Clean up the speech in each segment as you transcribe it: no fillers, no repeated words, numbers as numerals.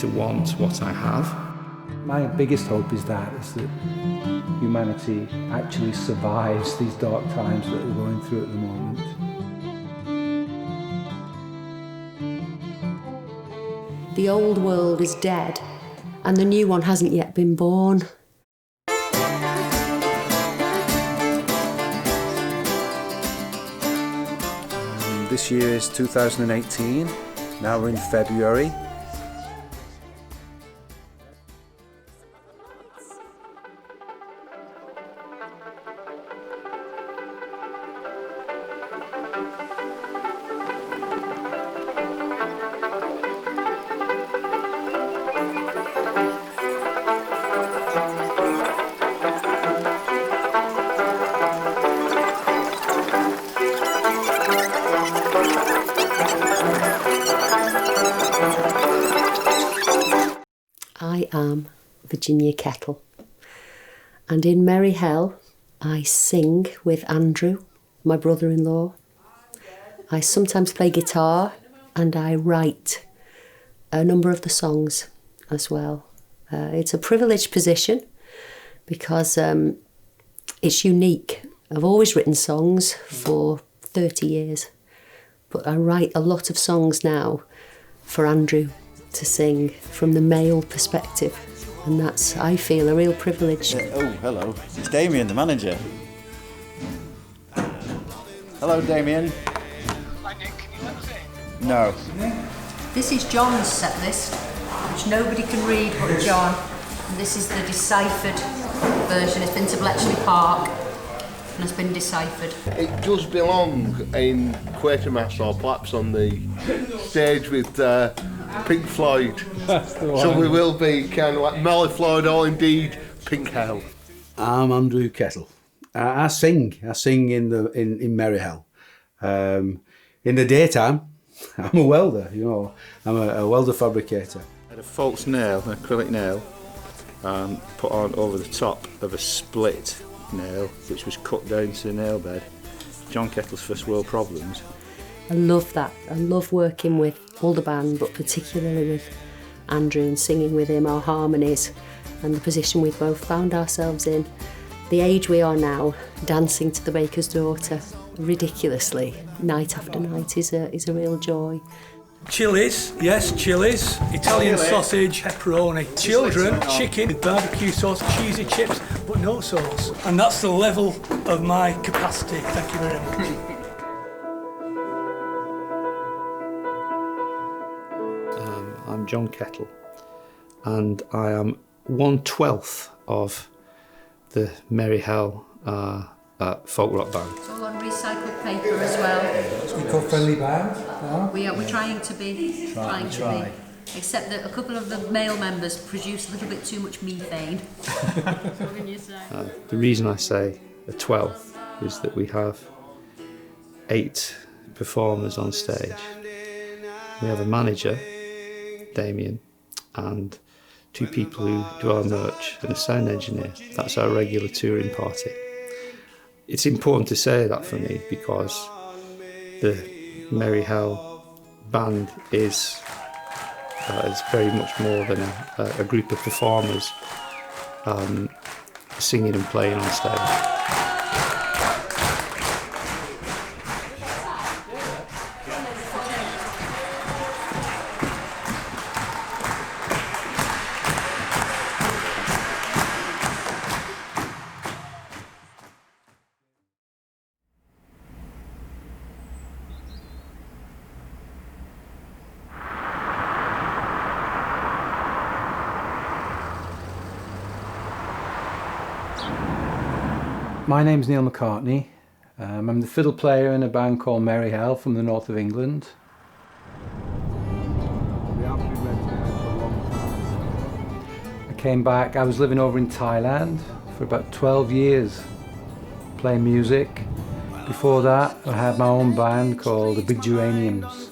to want what I have. My biggest hope is that humanity actually survives these dark times that we're going through at the moment. The old world is dead, and the new one hasn't yet been born. This year is 2018, now we're in February. I am Virginia Kettle, and in Merry Hell I sing with Andrew, my brother-in-law. I sometimes play guitar and I write a number of the songs as well. It's a privileged position because it's unique. I've always written songs for 30 years, but I write a lot of songs now for Andrew to sing from the male perspective, and that's, I feel, a real privilege. Oh, hello. It's Damien, the manager. Hello, Damien. Hi, Nick. Can you let us in? No. This is John's set list, which nobody can read but John. And this is the deciphered version. It's been to Bletchley Park and it's been deciphered. It does belong in Quatermass or perhaps on the stage with Pink Floyd. So we will be kind of like Mellifluid or indeed Pink Hell. I'm Andrew Kettle. I sing in Merry Hell. In the daytime, I'm a welder. I'm a welder fabricator. I had a false nail, an acrylic nail, put on over the top of a split nail, which was cut down to the nail bed. John Kettle's First World Problems. I love that. I love working with all the band, but particularly with Andrew and singing with him, our harmonies and the position we've both found ourselves in. The age we are now, dancing to the Baker's Daughter, ridiculously, night after night, is a real joy. Chilies, yes, chilies. Italian sausage, pepperoni. Children, chicken with barbecue sauce, cheesy chips, but no sauce. And that's the level of my capacity. Thank you very much. I'm John Kettle, and I am 1/12 of the Merry Hell folk rock band. It's all on recycled paper as well. Eco-friendly band? No? We're trying to be. Except that a couple of the male members produce a little bit too much methane. What can you say? The reason I say a 12 is that we have 8 performers on stage. We have a manager, Damien, and 2 people who do our merch and a sound engineer. That's our regular touring party. It's important to say that for me because the Merry Hell band is very much more than a group of performers singing and playing on stage. My name's Neil McCartney. I'm the fiddle player in a band called Merry Hell from the north of England. I came back, I was living over in Thailand for about 12 years playing music. Before that I had my own band called the Big Geraniums.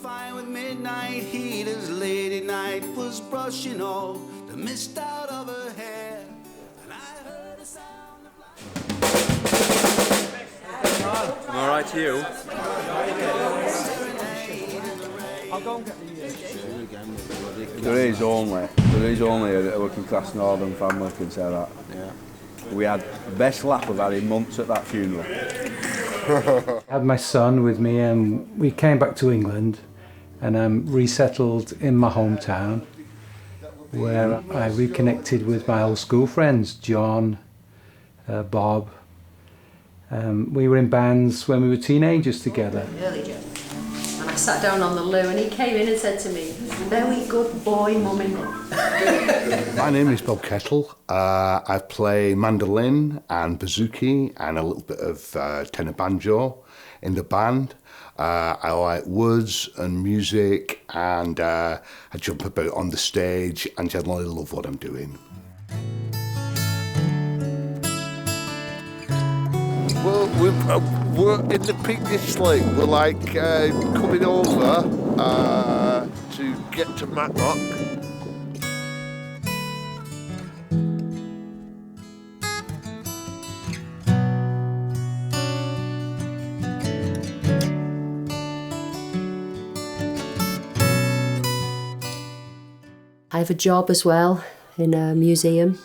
Am I right to you? There is only a working class northern family can say that. Yeah. We had the best laugh we've had in months at that funeral. I had my son with me and we came back to England and resettled in my hometown where I reconnected with my old school friends, John, Bob. We were in bands when we were teenagers together. And I sat down on the loo and he came in and said to me, "Very good boy, mummy." My name is Bob Kettle. I play mandolin and bouzouki and a little bit of tenor banjo in the band. I like words and music and I jump about on the stage and generally love what I'm doing. Well, we're in the Peak District. We're like coming over to get to Matlock. I have a job as well in a museum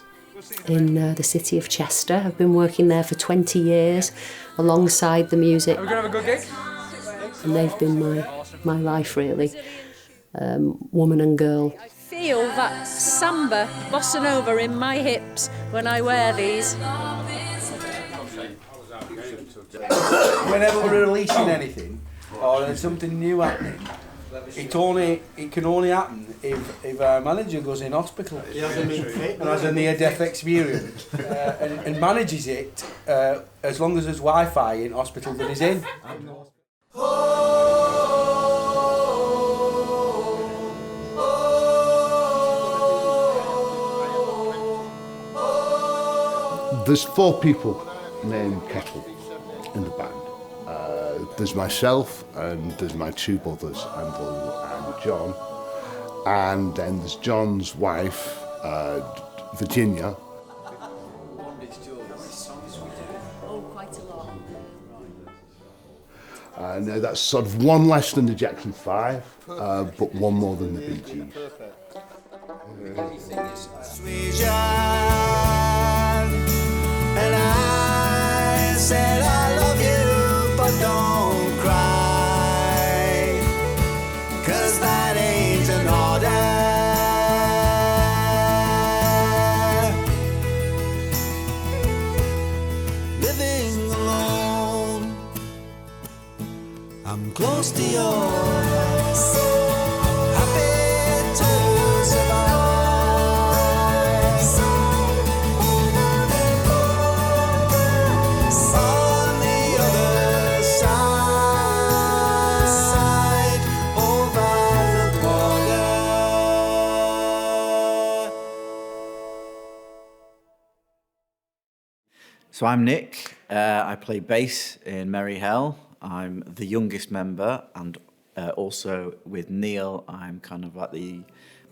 in the city of Chester. I've been working there for 20 years alongside the music. Are we going to have a good gig? And they've been my life really, woman and girl. I feel that samba bossa nova in my hips when I wear these. Whenever we're releasing anything or there's something new happening, it can only happen if our manager goes in hospital and has a near-death experience and manages it as long as there's Wi-Fi in hospital that he's in. There's 4 people named Kettle in the band. There's myself and there's my 2 brothers, Andrew and John. And then there's John's wife, Virginia. Oh, quite a lot. And that's sort of 1 less than the Jackson 5, but 1 more than the Bee Gees. Sweet John, and I said I love you, but don't cry, 'cause that ain't an order. Living alone, I'm close to yours, happy to survive. So I'm Nick, I play bass in Merry Hell. I'm the youngest member and also with Neil, I'm kind of like the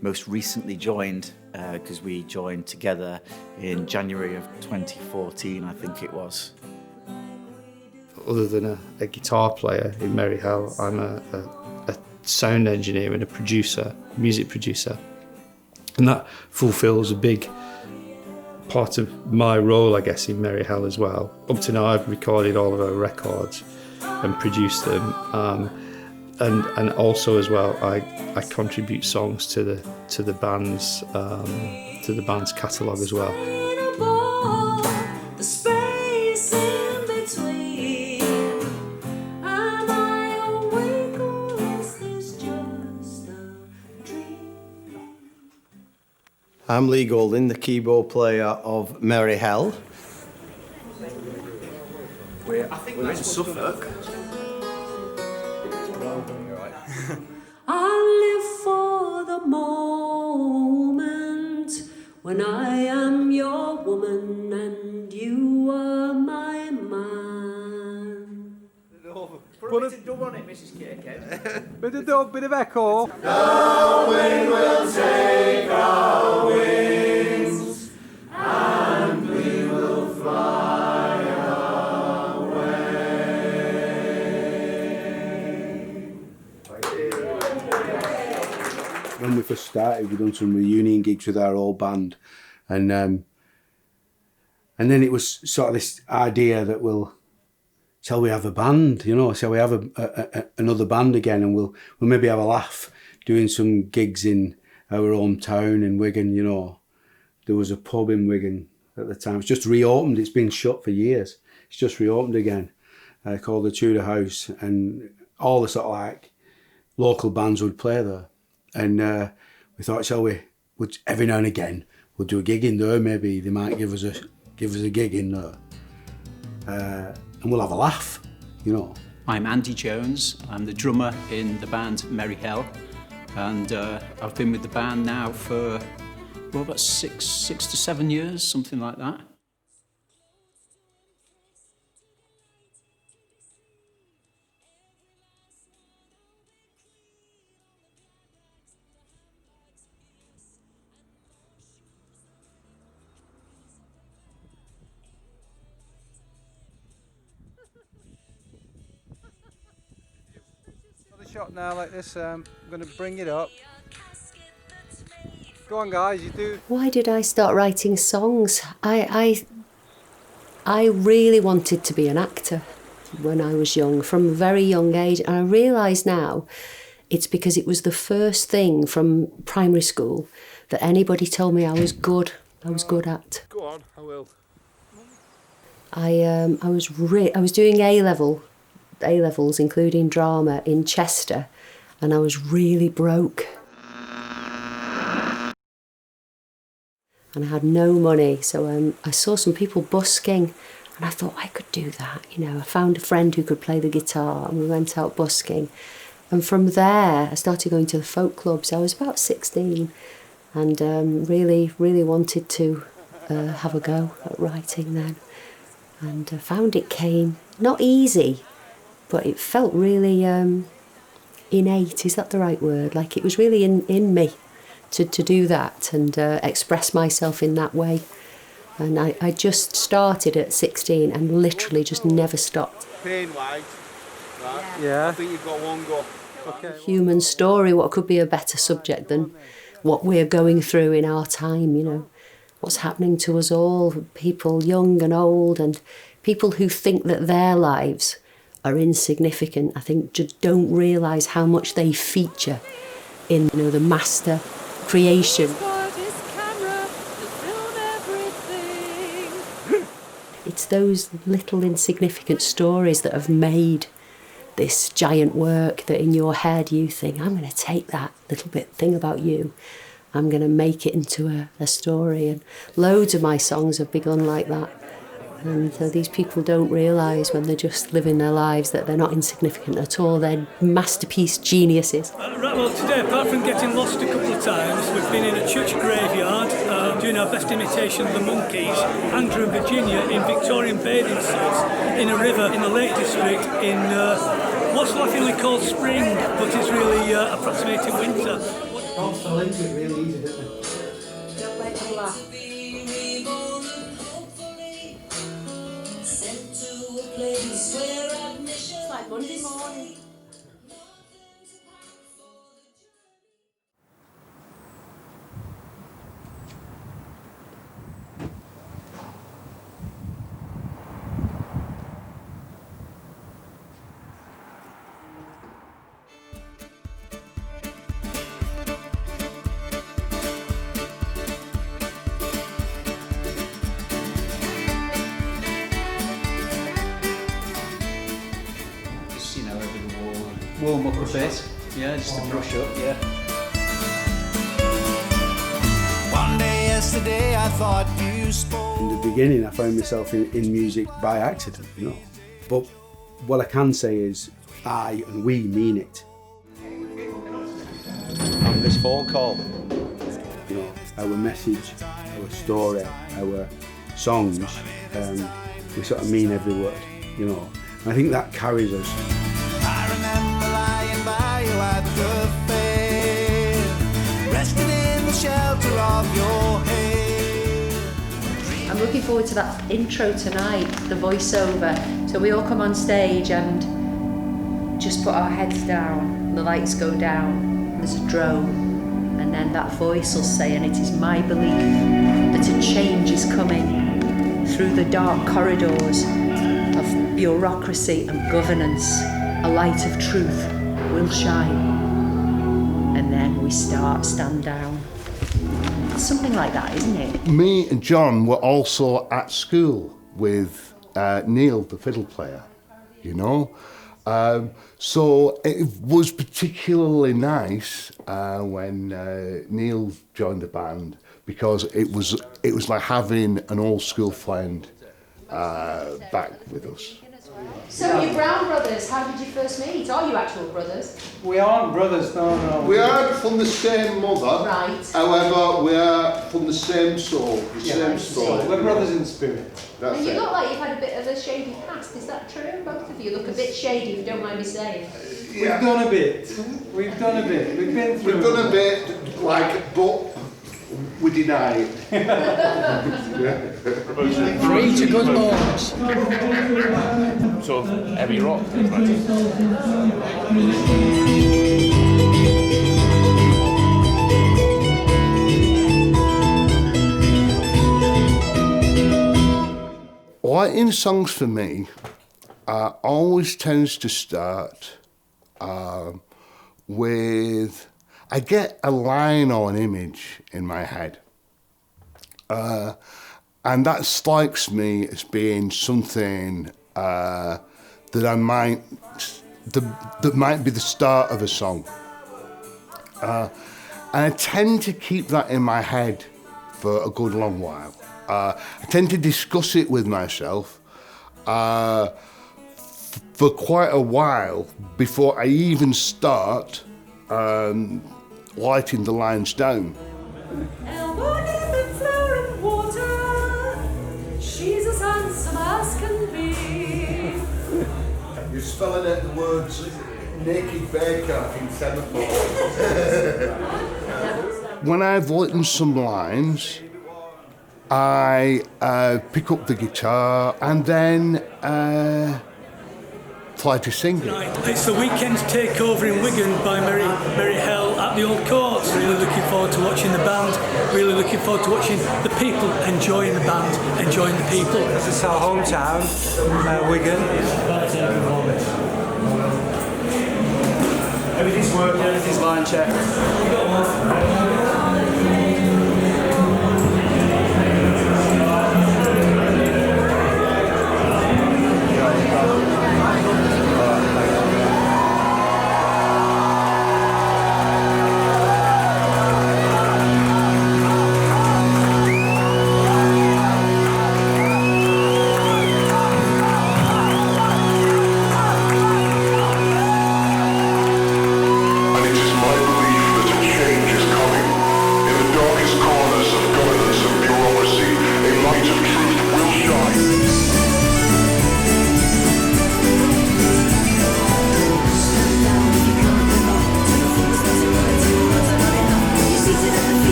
most recently joined because we joined together in January of 2014, I think it was. Other than a guitar player in Merry Hell, I'm a sound engineer and a producer, music producer. And that fulfills a big part of my role, I guess, in Merry Hell as well. Up to now, I've recorded all of our records and produced them, and also as well, I contribute songs to the band's catalogue as well. I'm Lee Golding, the keyboard player of Merry Hell. We're in Suffolk. I live for the moment when I am your woman and you are my man. Put a dub on it, Mrs. K. Bit of dub, bit of echo. The wind will take our wings and we will fly away. first started, we'd done some reunion gigs with our old band, and then it was sort of this idea that shall we have a band, you know, shall we have another band again, and we'll maybe have a laugh doing some gigs in our hometown in Wigan, you know. There was a pub in Wigan at the time. It's just reopened. It's been shut for years. It's just reopened again, called the Tudor House, and all the sort of like local bands would play there. And we thought, every now and again, we'll do a gig in there. Maybe they might give us a gig in there, and we'll have a laugh, you know. I'm Andy Jones. I'm the drummer in the band Merry Hell, and I've been with the band now for about 6 to 7 years, something like that. Shot now like this. I'm going to bring it up. Go on, guys. You do. Why did I start writing songs? I really wanted to be an actor when I was young, from a very young age, and I realise now it's because it was the first thing from primary school that anybody told me I was good at. Go on, I will. I was doing A-levels, including drama, in Chester, and I was really broke. And I had no money, so I saw some people busking, and I thought I could do that. You know, I found a friend who could play the guitar, and we went out busking. And from there, I started going to the folk clubs. I was about 16, and really, really wanted to have a go at writing then. And I found it came not easy, but it felt really innate. Is that the right word? Like it was really in me to do that and express myself in that way. And I just started at 16 and literally just never stopped. Pain wide, right? Yeah. I think you've got one go. Okay. Human story, what could be a better subject than what we're going through in our time, you know? What's happening to us all, people young and old, and people who think that their lives are insignificant, I think just don't realise how much they feature in, you know, the master creation. It's those little insignificant stories that have made this giant work that in your head you think, I'm going to take that little bit thing about you, I'm going to make it into a story. And loads of my songs have begun like that. And these people don't realise when they're just living their lives that they're not insignificant at all. They're masterpiece geniuses. Right, well, today, apart from getting lost a couple of times, we've been in a church graveyard doing our best imitation of the monkeys. Andrew and Virginia in Victorian bathing suits in a river in the Lake District in what's laughingly called spring, but is really approximating winter. All fell into it really easy, didn't they? Don't make them laugh. It's like Monday morning. Warm up a bit, yeah, just to brush up, yeah. One day yesterday I thought you spoke. In the beginning I found myself in music by accident, you know. But what I can say is I and we mean it. And this phone call. You know, our message, our story, our songs, we sort of mean every word, you know. And I think that carries us. I remember lying by you at the fair, resting in the shelter of your hair. I'm looking forward to that intro tonight, the voiceover. So we all come on stage and just put our heads down, the lights go down, there's a drone, And then that voice will say, and it is my belief that a change is coming through the dark corridors of bureaucracy and governance. A light of truth will shine. And then we stand down. It's something like that, isn't it? Me and John were also at school with Neil, the fiddle player, you know. So it was particularly nice when Neil joined the band, because it was like having an old school friend back with us. So you're Brown brothers, how did you first meet? Are you actual brothers? We aren't brothers, no. We aren't from the same mother. Right. However, we are from the same soul, the same story. We're brothers in spirit. That's And you it. look like you've had a bit of a shady past, is that true? Both of you look a bit shady, if you don't mind me saying. We've done a bit. We've done a bit. We've been through. We've done a bit, like, but we deny it. Three to good mornings. Sort of heavy rock. Writing songs for me always tends to start with, I get a line or an image in my head. And that strikes me as being something that might be the start of a song. And I tend to keep that in my head for a good long while. I tend to discuss it with myself for quite a while before I even start writing the lines down. She's as handsome as can be. You're spelling out the words naked baker in semaphore. When I've written some lines, I pick up the guitar and then try to sing it. It's the weekend takeover in Wigan by Mary Hell at the Old Courts. Really looking forward to watching the band, really looking forward to watching the people enjoying the band, enjoying the people. This is our hometown, Wigan. Everything's working, everything's line check.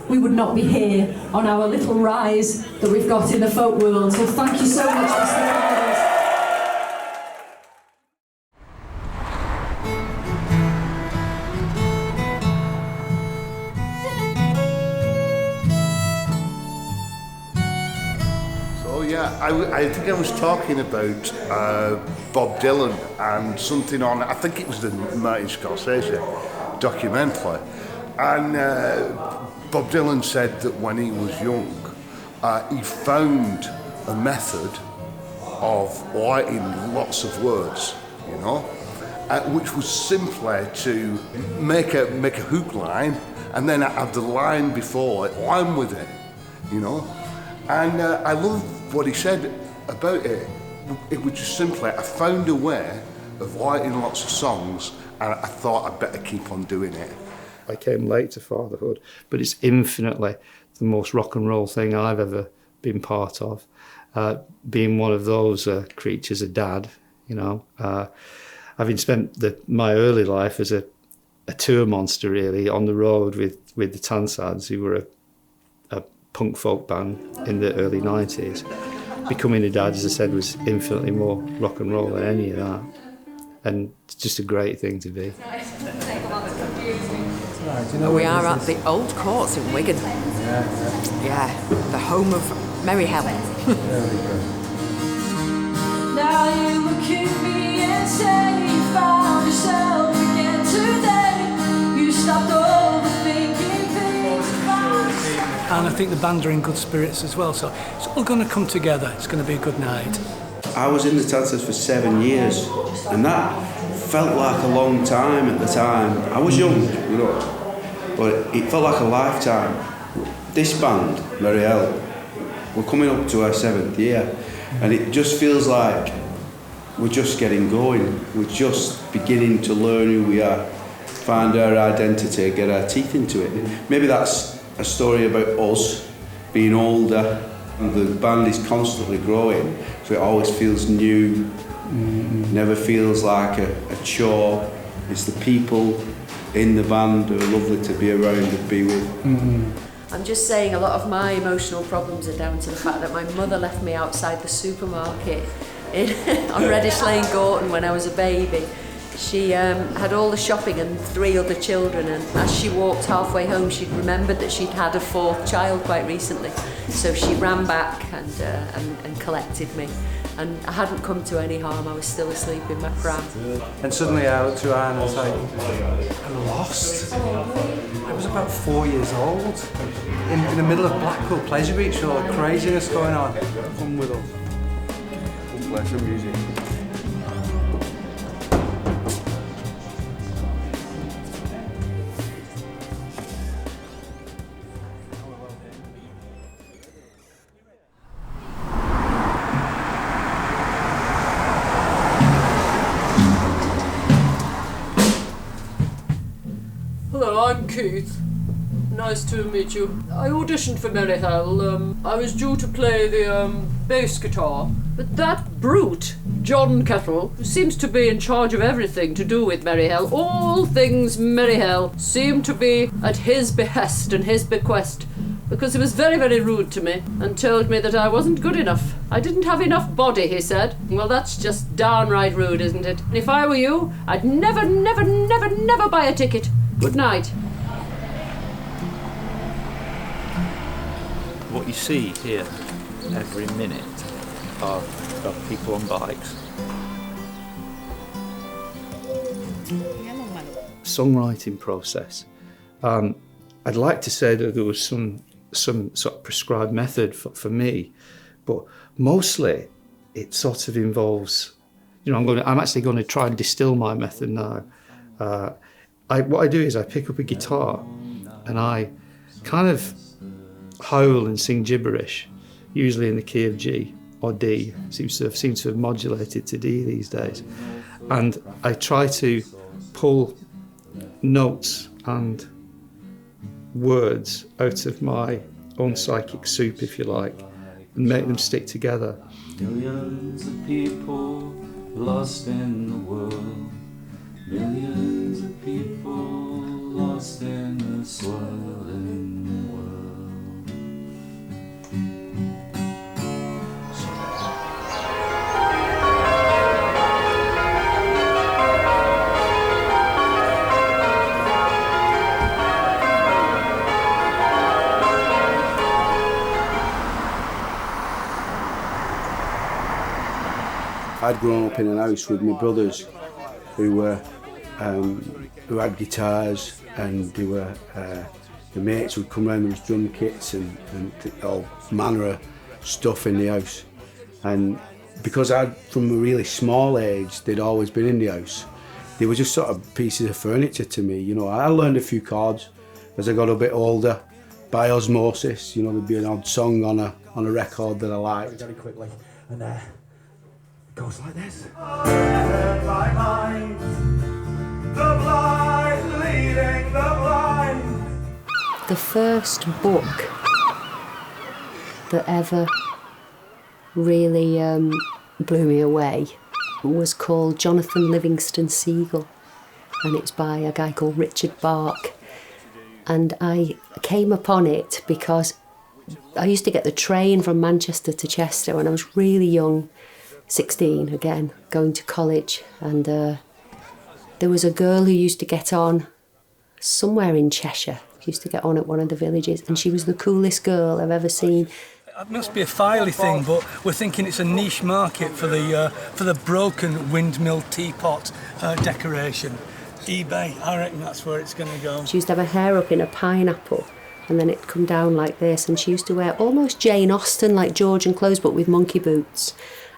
We would not be here on our little rise that we've got in the folk world. So thank you so much for staying with us. So yeah, I think I was talking about Bob Dylan and something on, I think it was the Martin Scorsese documentary. And Bob Dylan said that when he was young, he found a method of writing lots of words, you know, which was simply to make a hook line and then have the line before it, rhyme with it, you know. And I love what he said about it. It was just simply, I found a way of writing lots of songs and I thought I'd better keep on doing it. I came late to fatherhood, but it's infinitely the most rock and roll thing I've ever been part of. Being one of those creatures, a dad, you know. having spent my early life as a tour monster, really, on the road with the Tansads, who were a punk folk band in the early 90s. Becoming a dad, as I said, was infinitely more rock and roll than any of that. And it's just a great thing to be. We are at the Old Courts in Wigan. Yeah, the home of Merry Hell. Now you look at me and say you found yourself again today. You stopped overthinking things. And I think the band are in good spirits as well, so it's all going to come together. It's going to be a good night. I was in the Tansads for 7 years, and that felt like a long time at the time. I was young, you know, but it felt like a lifetime. This band, Merry Hell, we're coming up to our 7th year, and it just feels like we're just getting going. We're just beginning to learn who we are, find our identity, get our teeth into it. Maybe that's a story about us being older, and the band is constantly growing, so it always feels new, never feels like a chore. It's the people in the band who are lovely to be around and be with. I'm just saying a lot of my emotional problems are down to the fact that my mother left me outside the supermarket on Reddish Lane, Gorton, when I was a baby. She had all the shopping and 3 other children, and as she walked halfway home, she'd remembered that she'd had a 4th child quite recently. So she ran back and collected me. And I hadn't come to any harm, I was still asleep in my pram. And suddenly I looked around and was like, I'm lost. I was about 4 years old, in the middle of Blackpool Pleasure Beach with all the craziness going on. Come with us. We'll play some music. Hello, I'm Keith. Nice to meet you. I auditioned for Merry Hell. I was due to play the bass guitar, but that brute, John Kettle, who seems to be in charge of everything to do with Merry Hell, all things Merry Hell, seemed to be at his behest and his bequest, because he was very, very rude to me and told me that I wasn't good enough. I didn't have enough body, he said. Well, that's just downright rude, isn't it? And if I were you, I'd never, never, never, never buy a ticket. Good night. What you see here every minute are people on bikes. Songwriting process. I'd like to say that there was some sort of prescribed method for me, but mostly it sort of involves, you know, I'm actually going to try and distill my method now. What I do is I pick up a guitar and I kind of howl and sing gibberish, usually in the key of G or D. Seems to have modulated to D these days. And I try to pull notes and words out of my own psychic soup, if you like, and make them stick together. Millions of people lost in the world. Millions of people lost in the swirling world. I'd grown up in an house with my brothers who had guitars, and they were the mates would come round. There was drum kits and all manner of stuff in the house. And because from a really small age, they'd always been in the house. They were just sort of pieces of furniture to me. You know, I learned a few chords as I got a bit older by osmosis. You know, there'd be an odd song on a record that I liked. Very quickly, and goes like this. The first book that ever really blew me away was called Jonathan Livingston Seagull, and it's by a guy called Richard Bark. And I came upon it because I used to get the train from Manchester to Chester when I was really young, 16 again, going to college. And there was a girl who used to get on somewhere in Cheshire, used to get on at one of the villages, and she was the coolest girl I've ever seen. It must be a Filey thing, but we're thinking it's a niche market for the broken windmill teapot decoration. eBay, I reckon that's where it's going to go. She used to have her hair up in a pineapple, and then it'd come down like this, and she used to wear almost Jane Austen, like Georgian clothes, but with monkey boots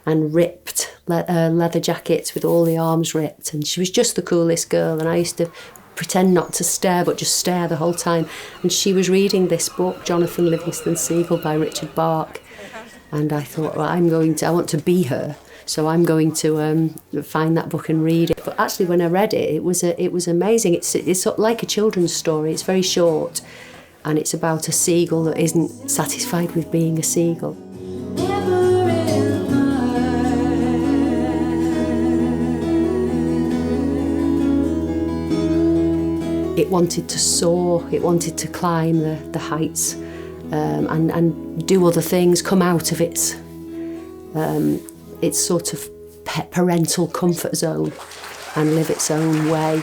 and ripped leather jackets with all the arms ripped, and she was just the coolest girl, and I used to pretend not to stare, but just stare the whole time. And she was reading this book, Jonathan Livingston Seagull by Richard Bark, and I thought, well, I want to be her, so I'm going to find that book and read it. But actually, when I read it, it was amazing. It's sort of like a children's story. It's very short, and it's about a seagull that isn't satisfied with being a seagull. It wanted to soar, it wanted to climb the heights and do other things, come out of its sort of parental comfort zone and live its own way.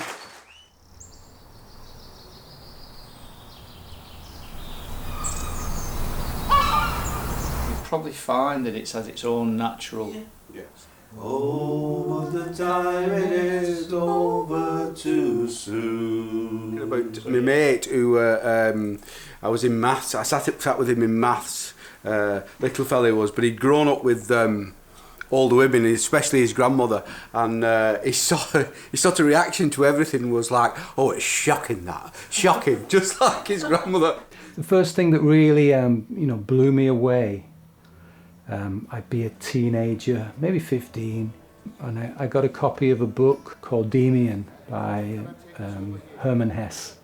You'll probably find that it has its own natural... Yes. Oh, but the time it is over too soon. About my mate who I was in maths. I sat with him in maths. Little fella he was, but he'd grown up with all the women, especially his grandmother, and his sort of reaction to everything was like, "Oh, it's shocking, shocking," just like his grandmother. The first thing that really blew me away. I'd be a teenager, maybe 15, and I got a copy of a book called Demian by Hermann Hesse.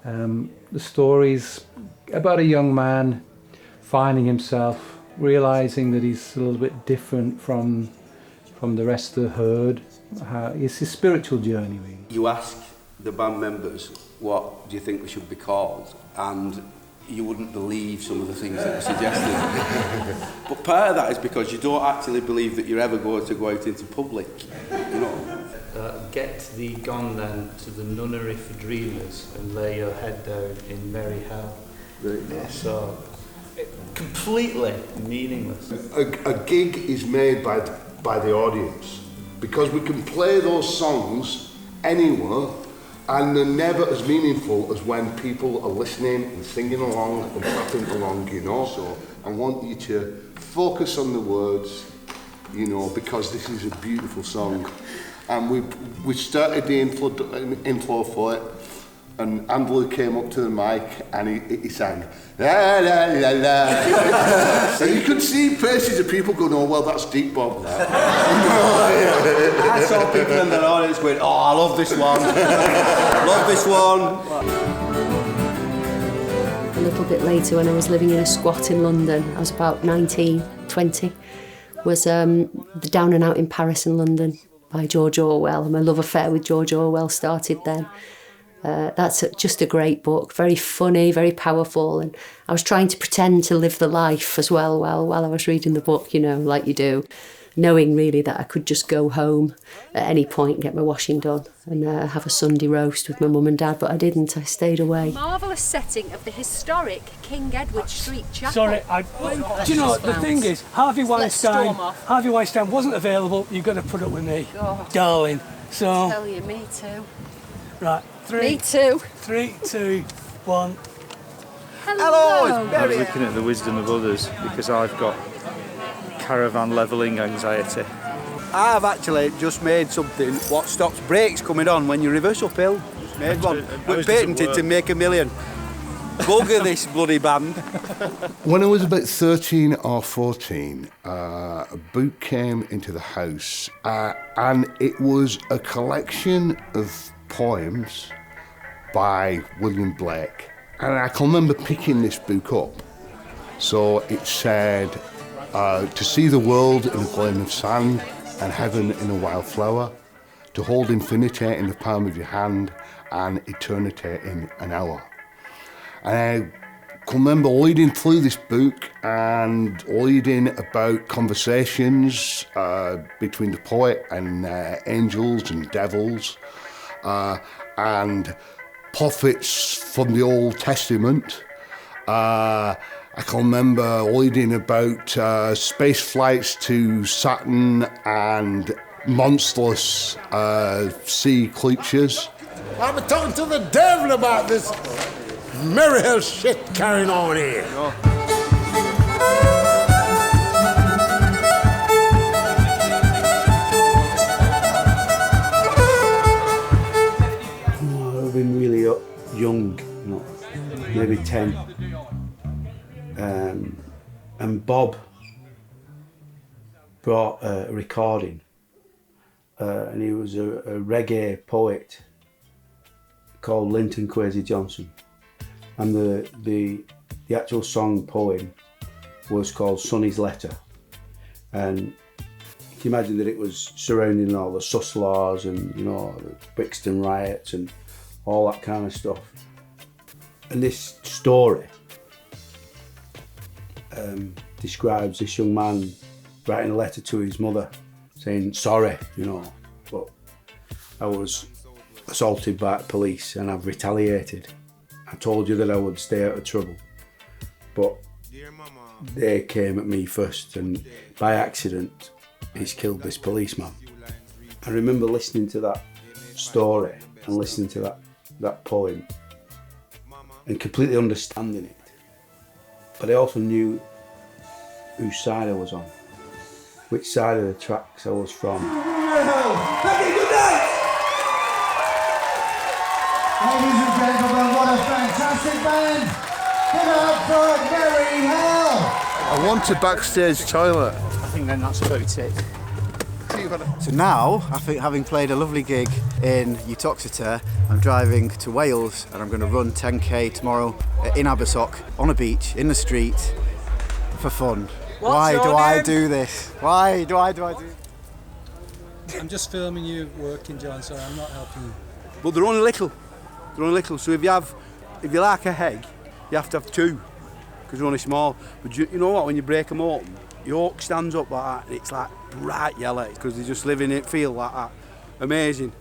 The story's about a young man finding himself, realising that he's a little bit different from the rest of the herd. It's his spiritual journey, really. You ask the band members, what do you think we should be called? And you wouldn't believe some of the things that were suggested. But part of that is because you don't actually believe that you're ever going to go out into public, you know. Get thee gone then to the nunnery for dreamers and lay your head down in merry hell. Right. Yes. So, completely meaningless. A gig is made by the audience, because we can play those songs anywhere, and they're never as meaningful as when people are listening and singing along and clapping along, you know. So I want you to focus on the words, you know, because this is a beautiful song. And we started the inflow for it, and Andrew came up to the mic and he sang, la la la la. And you could see faces of people going, "Oh, well, that's deep, Bob." I saw people in the audience going, "Oh, I love this one. Love this one." A little bit later, when I was living in a squat in London, I was about 19, 20, was the Down and Out in Paris and London by George Orwell. And my love affair with George Orwell started then. That's just a great book, very funny, very powerful, and I was trying to pretend to live the life as well while I was reading the book, you know, like you do, knowing really that I could just go home at any point, get my washing done and have a Sunday roast with my mum and dad, but I didn't, I stayed away. Marvellous setting of the historic King Edward Street Chapel. Sorry, do you know, the thing is, Harvey Weinstein wasn't available, you've got to put up with me, darling. So, Tell you, me too. Right. Me too. 3, 2, 1. Hello, I was looking at the wisdom of others because I've got caravan levelling anxiety. I've actually just made something what stops brakes coming on when you reverse uphill. Just made one. We're patented to make $1 million. Bugger this bloody band. When I was about 13 or 14, a book came into the house and it was a collection of poems by William Blake, and I can remember picking this book up. So it said, to see the world in a grain of sand, and heaven in a wildflower, to hold infinity in the palm of your hand and eternity in an hour. And I can remember reading through this book and reading about conversations between the poet and angels and devils and prophets from the Old Testament. I can remember reading about space flights to Saturn and monstrous sea creatures. I've been talking to the devil about this Merry Hell shit carrying on here. I've been really young, maybe 10. And Bob brought a recording, and he was a reggae poet called Linton Kwesi Johnson, and the actual song poem was called Sonny's Letter. And you can imagine that it was surrounding all the sus laws and the Brixton riots and all that kind of stuff. And this story describes this young man writing a letter to his mother saying, sorry, but I was assaulted by the police and I've retaliated. I told you that I would stay out of trouble, but they came at me first, and by accident he's killed this policeman. I remember listening to that story and listening to that poem and completely understanding it. But I also knew whose side I was on, which side of the tracks I was from. Ladies and gentlemen, what a fantastic band! Give it up for Merry Hell! I want a backstage toilet. I think then that's about it. So now, after having played a lovely gig in Uttoxeter, I'm driving to Wales and I'm going to run 10k tomorrow in Abersock on a beach in the street for fun. Why do I do this? Why do I do this? I'm just filming you working, John, so I'm not helping you. But they're only little. They're only little. So if you like a egg, you have to have two because they're only small. But you know what? When you break them open, yolk stands up like that, and it's like bright yellow because they just live in it, feel like that. Amazing.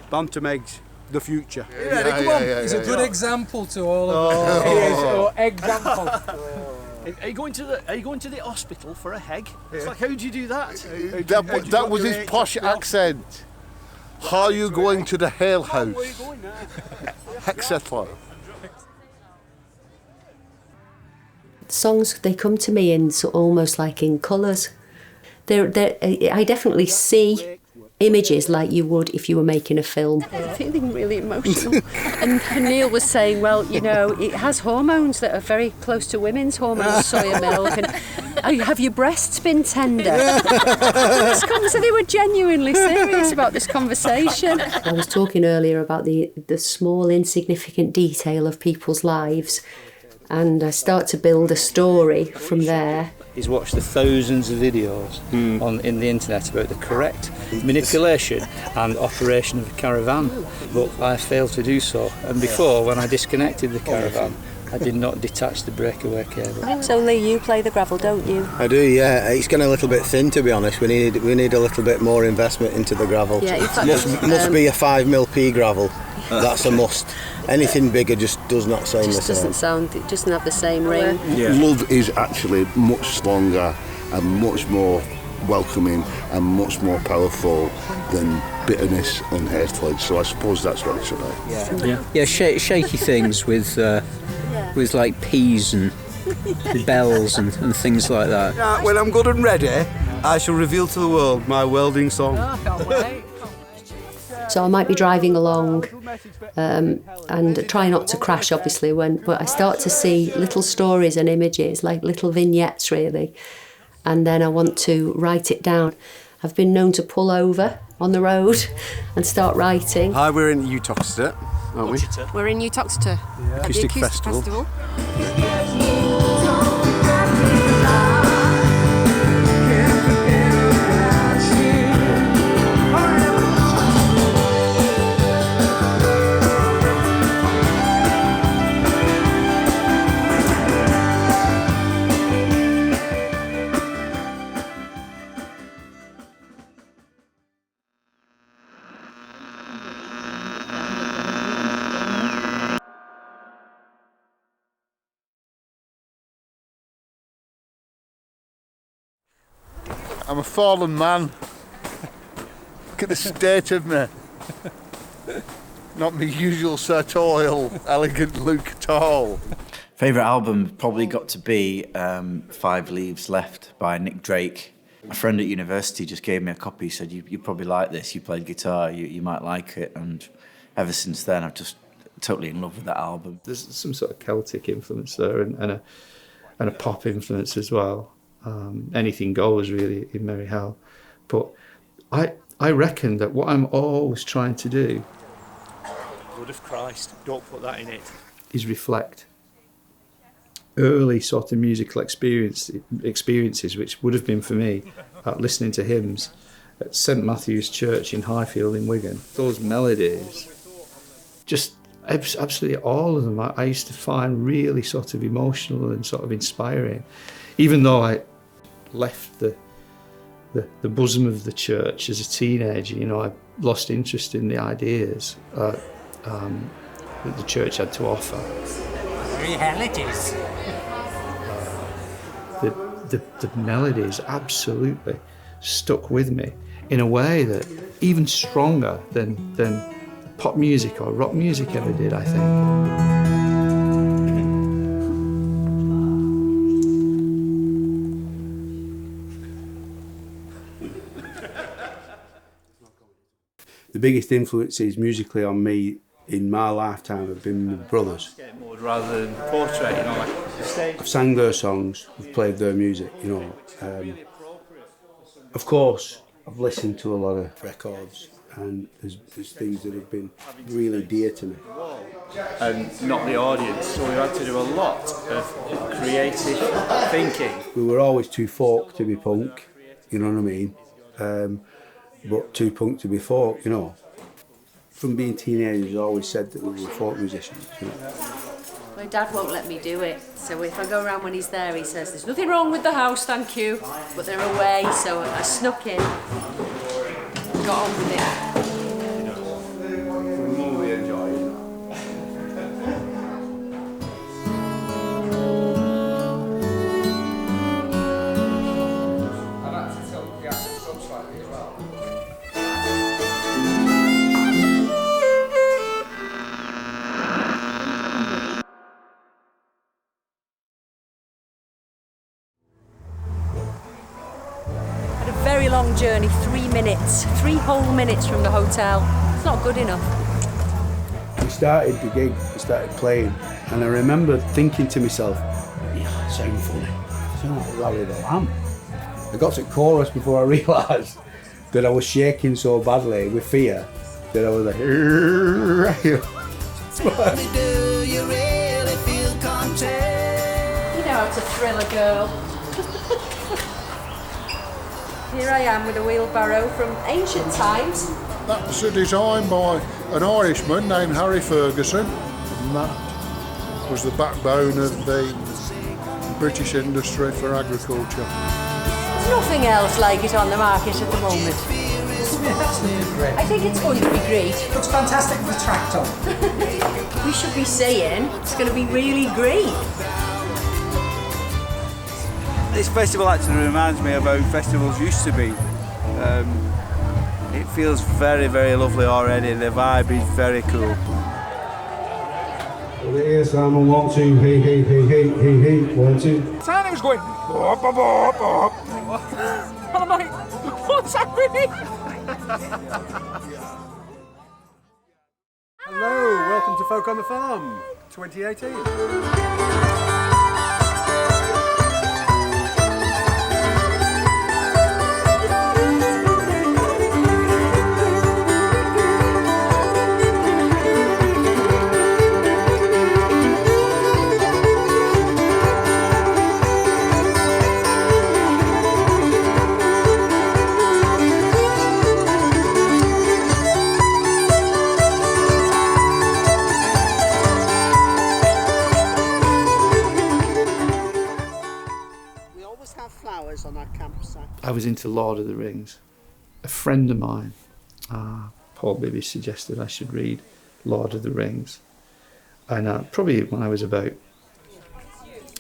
Bantam eggs, the future. Come on. It's a good example to all of us. He is. Oh, example. Are you going to the hospital for a egg? It's like, how do you do that? That was his posh accent. How are you going to the Hale House? Where are you going now? Hexetler. Songs, they come to me in almost like in colours. I definitely see images like you would if you were making a film. I'm feeling really emotional. And Neil was saying, well, it has hormones that are very close to women's hormones, soya milk, and have your breasts been tender? So they were genuinely serious about this conversation. I was talking earlier about the small, insignificant detail of people's lives, and I start to build a story from there. He's watched the thousands of videos in the internet about the correct manipulation and operation of a caravan, but I failed to do so. And before, when I disconnected the caravan, I did not detach the breakaway cable. So Lee, you play the gravel, don't you? I do, yeah. It's getting a little bit thin, to be honest. We need a little bit more investment into the gravel. Yeah, in fact, must be a 5mm pea gravel. That's a must. Anything bigger just does not sound the same. It doesn't have the same ring. Yeah. Love is actually much stronger and much more welcoming and much more powerful than bitterness and hatred. So I suppose that's what it's about. Yeah, shaky things with like peas and bells and things like that. Yeah, when I'm good and ready, I shall reveal to the world my welding song. Oh, I can't wait. So I might be driving along and try not to crash, obviously, but I start to see little stories and images, like little vignettes, really. And then I want to write it down. I've been known to pull over on the road and start writing. Hi, we're in Uttoxeter, aren't we? We're in Uttoxeter at the Acoustic Acoustic Festival. I'm a fallen man. Look at the state of me. Not my usual sartorial, elegant look at all. Favourite album probably got to be 5 Leaves Left by Nick Drake. A friend at university just gave me a copy. He said, you probably like this, you played guitar, you might like it. And ever since then, I've just totally in love with that album. There's some sort of Celtic influence there and a pop influence as well. Anything goes really in Merry Hell. But I reckon that what I'm always trying to do, Blood of Christ, don't put that in it, is reflect early sort of musical experiences, which would have been for me listening to hymns at St Matthew's Church in Highfield in Wigan. Those melodies, just absolutely all of them, I used to find really sort of emotional and sort of inspiring. Even though I left the bosom of the church as a teenager, you know, I lost interest in the ideas that the church had to offer. Merry Hell it is. The melodies absolutely stuck with me in a way that even stronger than pop music or rock music ever did, I think. The biggest influences musically on me in my lifetime have been my brothers. Rather than portrait, you know, like the stage. I've sang their songs, I've played their music, you know. Of course, I've listened to a lot of records, and there's things that have been really dear to me. And not the audience, so we've had to do a lot of creative thinking. We were always too folk to be punk, you know what I mean? But too punk to be folk, you know. From being teenagers, I always said that we were folk musicians, you know. My dad won't let me do it, so if I go around when he's there, he says, "There's nothing wrong with the house, thank you," but they're away, so I snuck in, got on with it. Very long journey, 3 minutes, 3 whole minutes from the hotel. It's not good enough. We started the gig, we started playing, and I remember thinking to myself, yeah, sound funny. I sound like Larry the Lamb. I got to chorus before I realised that I was shaking so badly with fear that I was like, Do you really feel content? You know how to thrill a girl. Here I am with a wheelbarrow from ancient times. That's a design by an Irishman named Harry Ferguson, and that was the backbone of the British industry for agriculture. There's nothing else like it on the market at the moment. I think it's going to be great. Looks fantastic with the tractor. We should be saying it's going to be really great. This festival actually reminds me of how festivals used to be. It feels very, very lovely already. The vibe is very cool. Well, here's Simon, 1, 2, he, 1, 2. Sandy was going, bop, bop, bop, bop. And I'm like, what's happening? Hello, welcome to Folk on the Farm 2018. On our campsite. I was into Lord of the Rings. A friend of mine, Paul Bibby, suggested I should read Lord of the Rings. And probably when I was about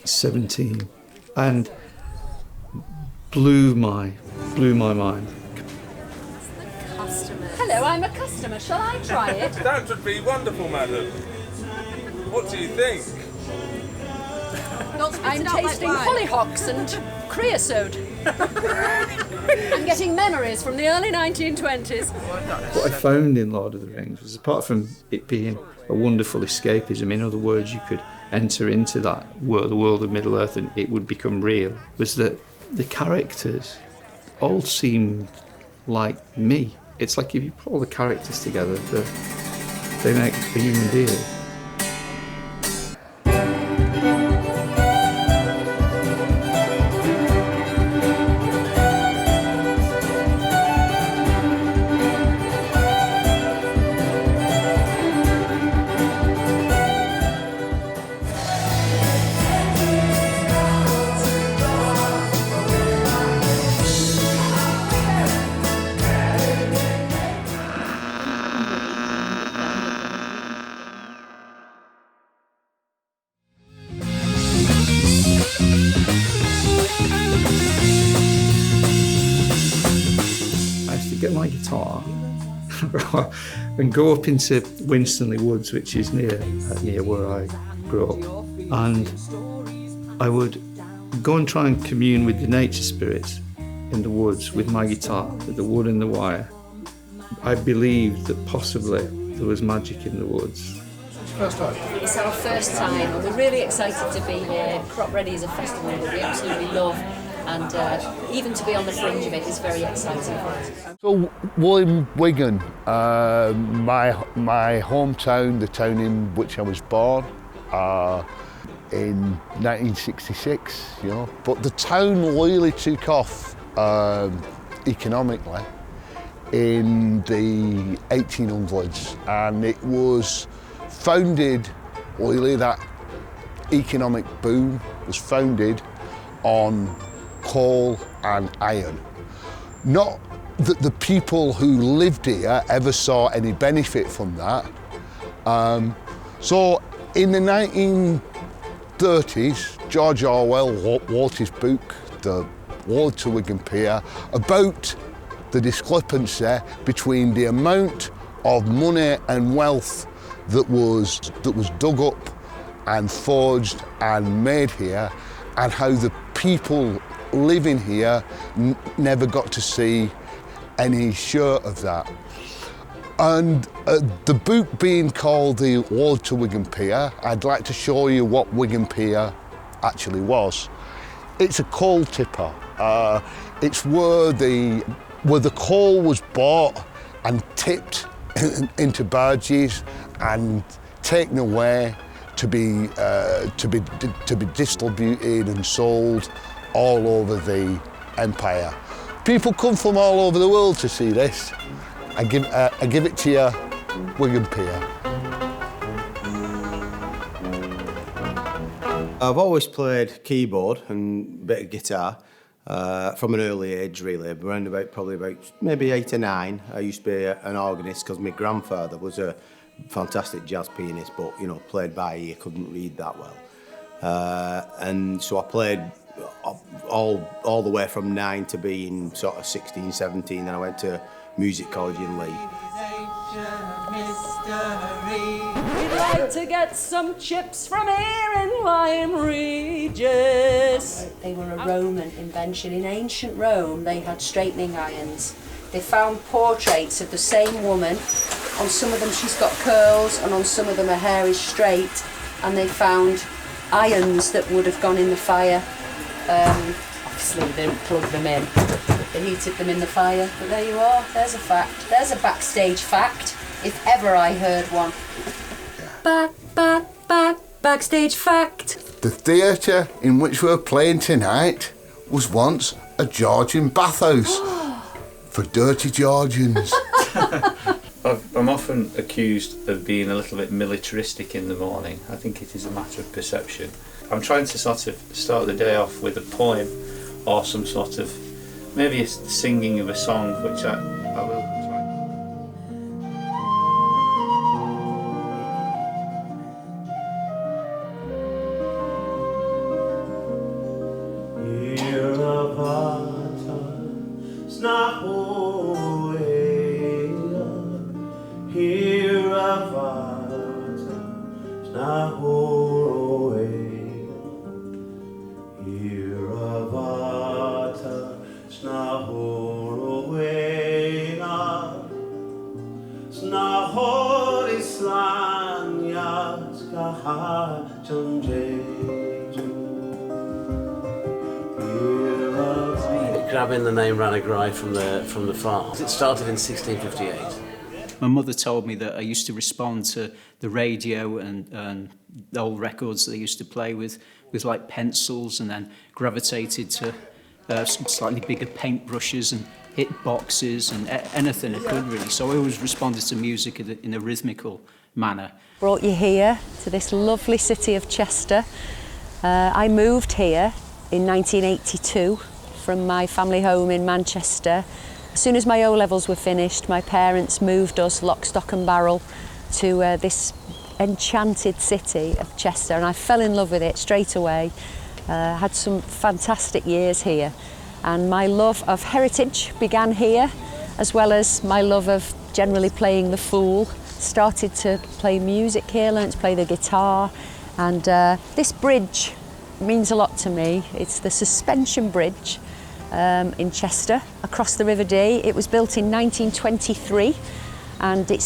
17. And blew my blew my mind. Hello, I'm a customer. Shall I try it? That would be wonderful, madam. What do you think? I'm tasting hollyhocks and creosote. I'm getting memories from the early 1920s. What I found in Lord of the Rings was, apart from it being a wonderful escapism, in other words, you could enter into that world, the world of Middle-earth, and it would become real, was that the characters all seemed like me. It's like if you put all the characters together, they make a human being. Get my guitar and go up into Winstanley Woods, which is near where I grew up, and I would go and try and commune with the nature spirits in the woods with my guitar, with the wood and the wire. I believed that possibly there was magic in the woods. First time? It's our first time, and we're really excited to be here. Crop Ready is a festival that we absolutely love, and even to be on the fringe of it is very exciting for us. So, William Wigan, my hometown, the town in which I was born, in 1966, you know. But the town really took off economically in the 1800s, and it was founded, really, that economic boom was founded on coal and iron. Not that the people who lived here ever saw any benefit from that. So in the 1930s, George Orwell wrote his book, The Road to Wigan Pier, about the discrepancy between the amount of money and wealth that was dug up and forged and made here, and how the people living here never got to see any share of that. And the book being called The Road to Wigan Pier, I'd like to show you what Wigan Pier actually was. It's a coal tipper. It's where the coal was bought and tipped into barges and taken away to be distributed and sold all over the empire. People come from all over the world to see this. I give it to you, Wigan Pier. I've always played keyboard and a bit of guitar from an early age, really. Around probably maybe 8 or 9. I used to be an organist because my grandfather was a fantastic jazz pianist, but played by ear, couldn't read that well, and so I played all the way from 9 to being sort of 16, 17. Then I went to music college in Leigh. We'd like to get some chips from here in Lyme Regis. They were a Roman invention. In ancient Rome, they had straightening irons. They found portraits of the same woman. On some of them she's got curls, and on some of them her hair is straight, and they found irons that would have gone in the fire. Obviously they didn't plug them in, they heated them in the fire, but there you are, there's a fact. There's a backstage fact, if ever I heard one. Backstage fact. The theatre in which we're playing tonight was once a Georgian bathhouse for dirty Georgians. I'm often accused of being a little bit militaristic in the morning. I think it is a matter of perception. I'm trying to sort of start the day off with a poem or some sort of, maybe a singing of a song, which I will try. Snahoroe, Iravata, Snahoroena, Snahorisanya, Skahachanjeju. Grabbing the name Ranagrai from the farm. It started in 1658. My mother told me that I used to respond to the radio and the old records that they used to play with like pencils, and then gravitated to some slightly bigger paintbrushes and hit boxes and anything I could really. So I always responded to music in a rhythmical manner. Brought you here to this lovely city of Chester. I moved here in 1982 from my family home in Manchester. As soon as my O-levels were finished, my parents moved us lock, stock and barrel to this enchanted city of Chester, and I fell in love with it straight away. Had some fantastic years here, and my love of heritage began here, as well as my love of generally playing the fool. Started to play music here, learned to play the guitar, and this bridge means a lot to me. It's the Suspension Bridge in Chester, across the River Dee. It was built in 1923, and it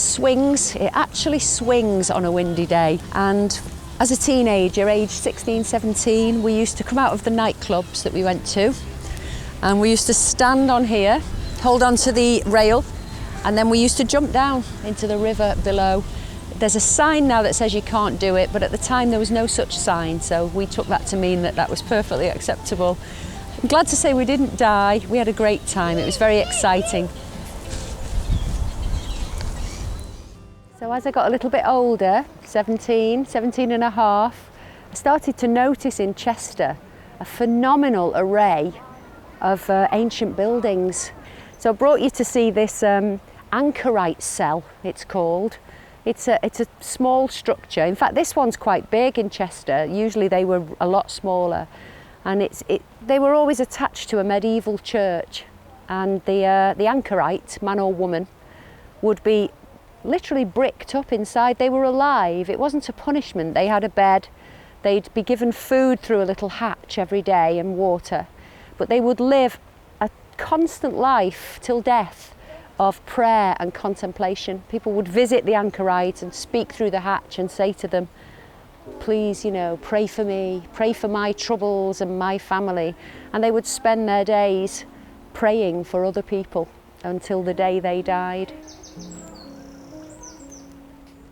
actually swings on a windy day. And as a teenager, aged 16, 17, we used to come out of the nightclubs that we went to, and we used to stand on here, hold on to the rail, and then we used to jump down into the river below. There's a sign now that says you can't do it, but at the time there was no such sign, so we took that to mean that that was perfectly acceptable. I'm glad to say we didn't die. We had a great time. It was very exciting. So as I got a little bit older, 17 and a half, I started to notice in Chester a phenomenal array of ancient buildings. So I brought you to see this anchorite cell, it's called. It's a small structure. In fact, this one's quite big in Chester. Usually they were a lot smaller. And they were always attached to a medieval church, and the anchorite, man or woman, would be literally bricked up inside. They were alive. It wasn't a punishment. They had a bed. They'd be given food through a little hatch every day and water, but they would live a constant life till death of prayer and contemplation. People would visit the anchorite and speak through the hatch and say to them, please, pray for me, pray for my troubles and my family. And they would spend their days praying for other people until the day they died.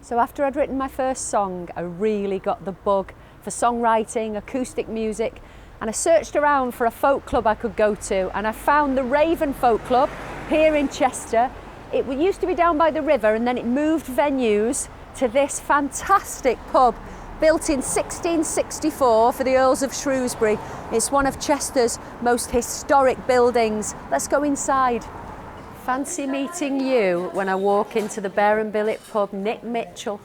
So after I'd written my first song, I really got the bug for songwriting, acoustic music, and I searched around for a folk club I could go to, and I found the Raven Folk Club here in Chester. It used to be down by the river, and then it moved venues to this fantastic pub built in 1664 for the Earls of Shrewsbury. It's one of Chester's most historic buildings. Let's go inside. Fancy meeting you when I walk into the Bear and Billet pub. Nick Mitchell,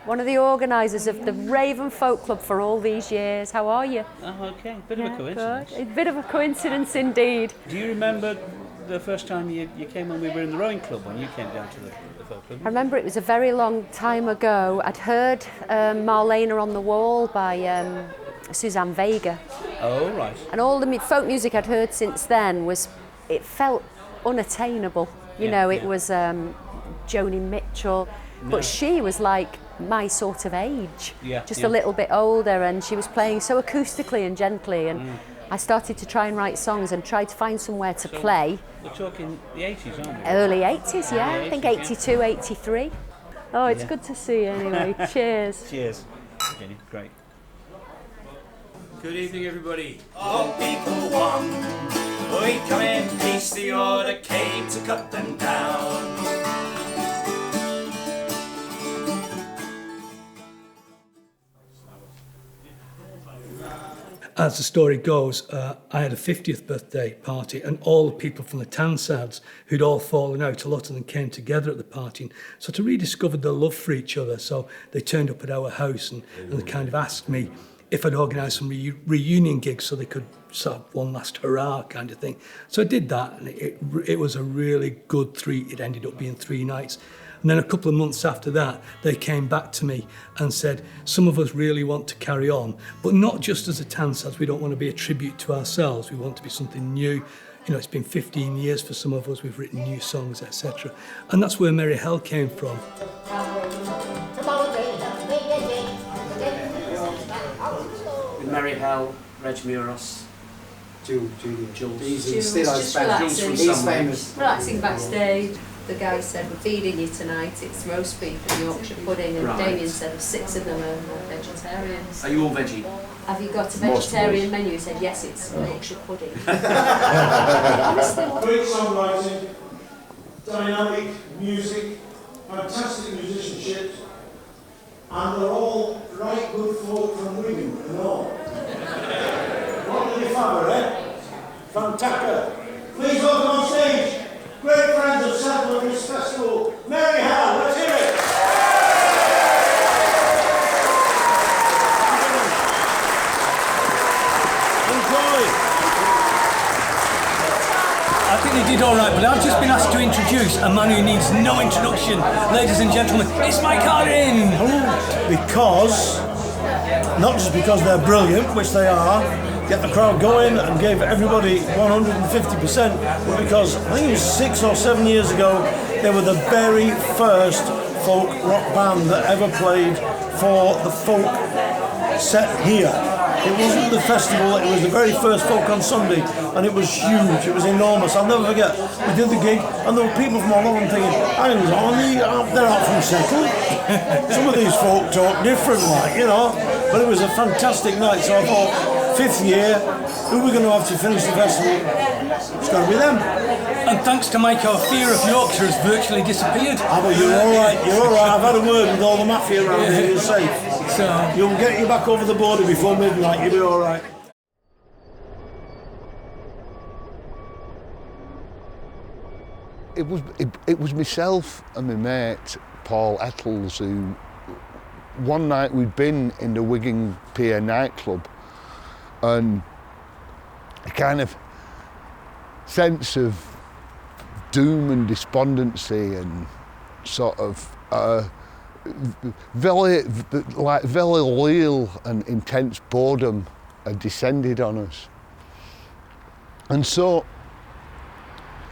one of the organisers of the Raven Folk Club for all these years. How are you? Oh, okay. Bit of a coincidence. Good. A bit of a coincidence indeed. Do you remember the first time you came when we were in the rowing club, when you came down to the folk club? I remember it was a very long time ago. I'd heard Marlena on the Wall by Suzanne Vega. Oh, right. And all the folk music I'd heard since then it felt unattainable. It was Joni Mitchell, but she was like my sort of age, just a little bit older, and she was playing so acoustically and gently, and I started to try and write songs and tried to find somewhere to play. We're talking the 80s, aren't we? Early 80s, yeah. I think 82, 83. Oh, it's good to see you anyway. Cheers. Cheers. Jenny, great. Good evening, everybody. All people one. We come in peace, the order came to cut them down. As the story goes, I had a 50th birthday party, and all the people from the Tansads who'd all fallen out, a lot of them came together at the party and sort of rediscovered their love for each other. So they turned up at our house and they kind of asked me if I'd organise some reunion gigs so they could sort of one last hurrah kind of thing. So I did that, and it was a really good it ended up being 3 nights. And then a couple of months after that, they came back to me and said, some of us really want to carry on, but not just as a Tansads. We don't want to be a tribute to ourselves. We want to be something new. You know, it's been 15 years for some of us. We've written new songs, etc. And that's where Merry Hell came from. With Merry Hell, Reg Muros, Jules. Jules just relaxing backstage. The guy said, we're feeding you tonight, it's roast beef and Yorkshire pudding, and Damien said 6 of them are vegetarians. Are you all veggie? Have you got a vegetarian menu? He said, yes, it's Yorkshire pudding. Great songwriting, dynamic music, fantastic musicianship, and they're all right good folk from Wigan and all. What did you father, eh? Fantastic. Please welcome on stage, great friends of Settle and this festival, Merry Hell, let's hear it! I think they did all right, but I've just been asked to introduce a man who needs no introduction. Ladies and gentlemen, it's McCartney! Because, not just because they're brilliant, which they are, get the crowd going and gave everybody 150%, but because I think it was 6 or 7 years ago, they were the very first folk rock band that ever played for the folk set here. It wasn't the festival, it was the very first folk on Sunday, and it was huge, it was enormous. I'll never forget, we did the gig, and there were people from all over thinking, they're not from Settle. Some of these folk talk different, like, you know, but it was a fantastic night, so I thought, 5th year, who are we going to have to finish the festival? It's got to be them. And thanks to Mike, our fear of Yorkshire has virtually disappeared. Ah, but you're all right, you're all right. I've had a word with all the mafia around here, you're safe. So you'll get you back over the border before midnight, you'll be all right. It was myself and my mate, Paul Ettles, who one night we'd been in the Wigan Pier nightclub, and a kind of sense of doom and despondency and sort of very real and intense boredom had descended on us. And so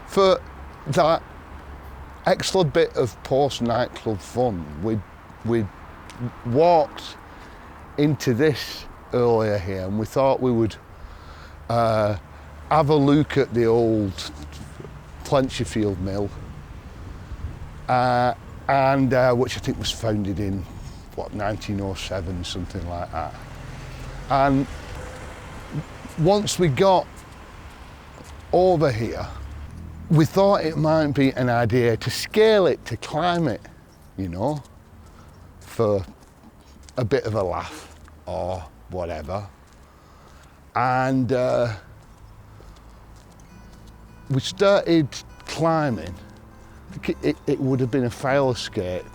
for that extra bit of post-nightclub fun, we'd walked into this earlier here, and we thought we would have a look at the old Plentyfield mill, and which I think was founded in, 1907, something like that. And once we got over here, we thought it might be an idea to scale it, to climb it, you know, for a bit of a laugh or whatever. And we started climbing. It would have been a fire escape,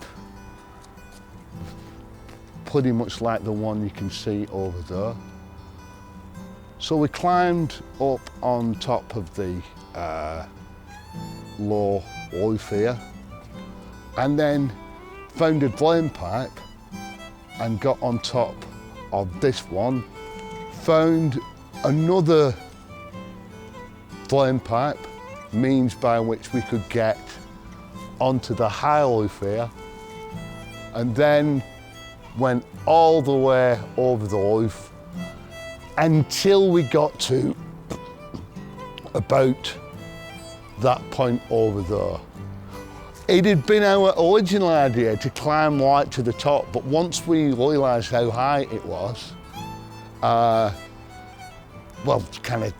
pretty much like the one you can see over there. So we climbed up on top of the low roof here, and then found a drain pipe and got on top of this one, found another drain pipe, means by which we could get onto the high roof here, and then went all the way over the roof until we got to about that point over there. It had been our original idea to climb right to the top, but once we realised how high it was, well, kind of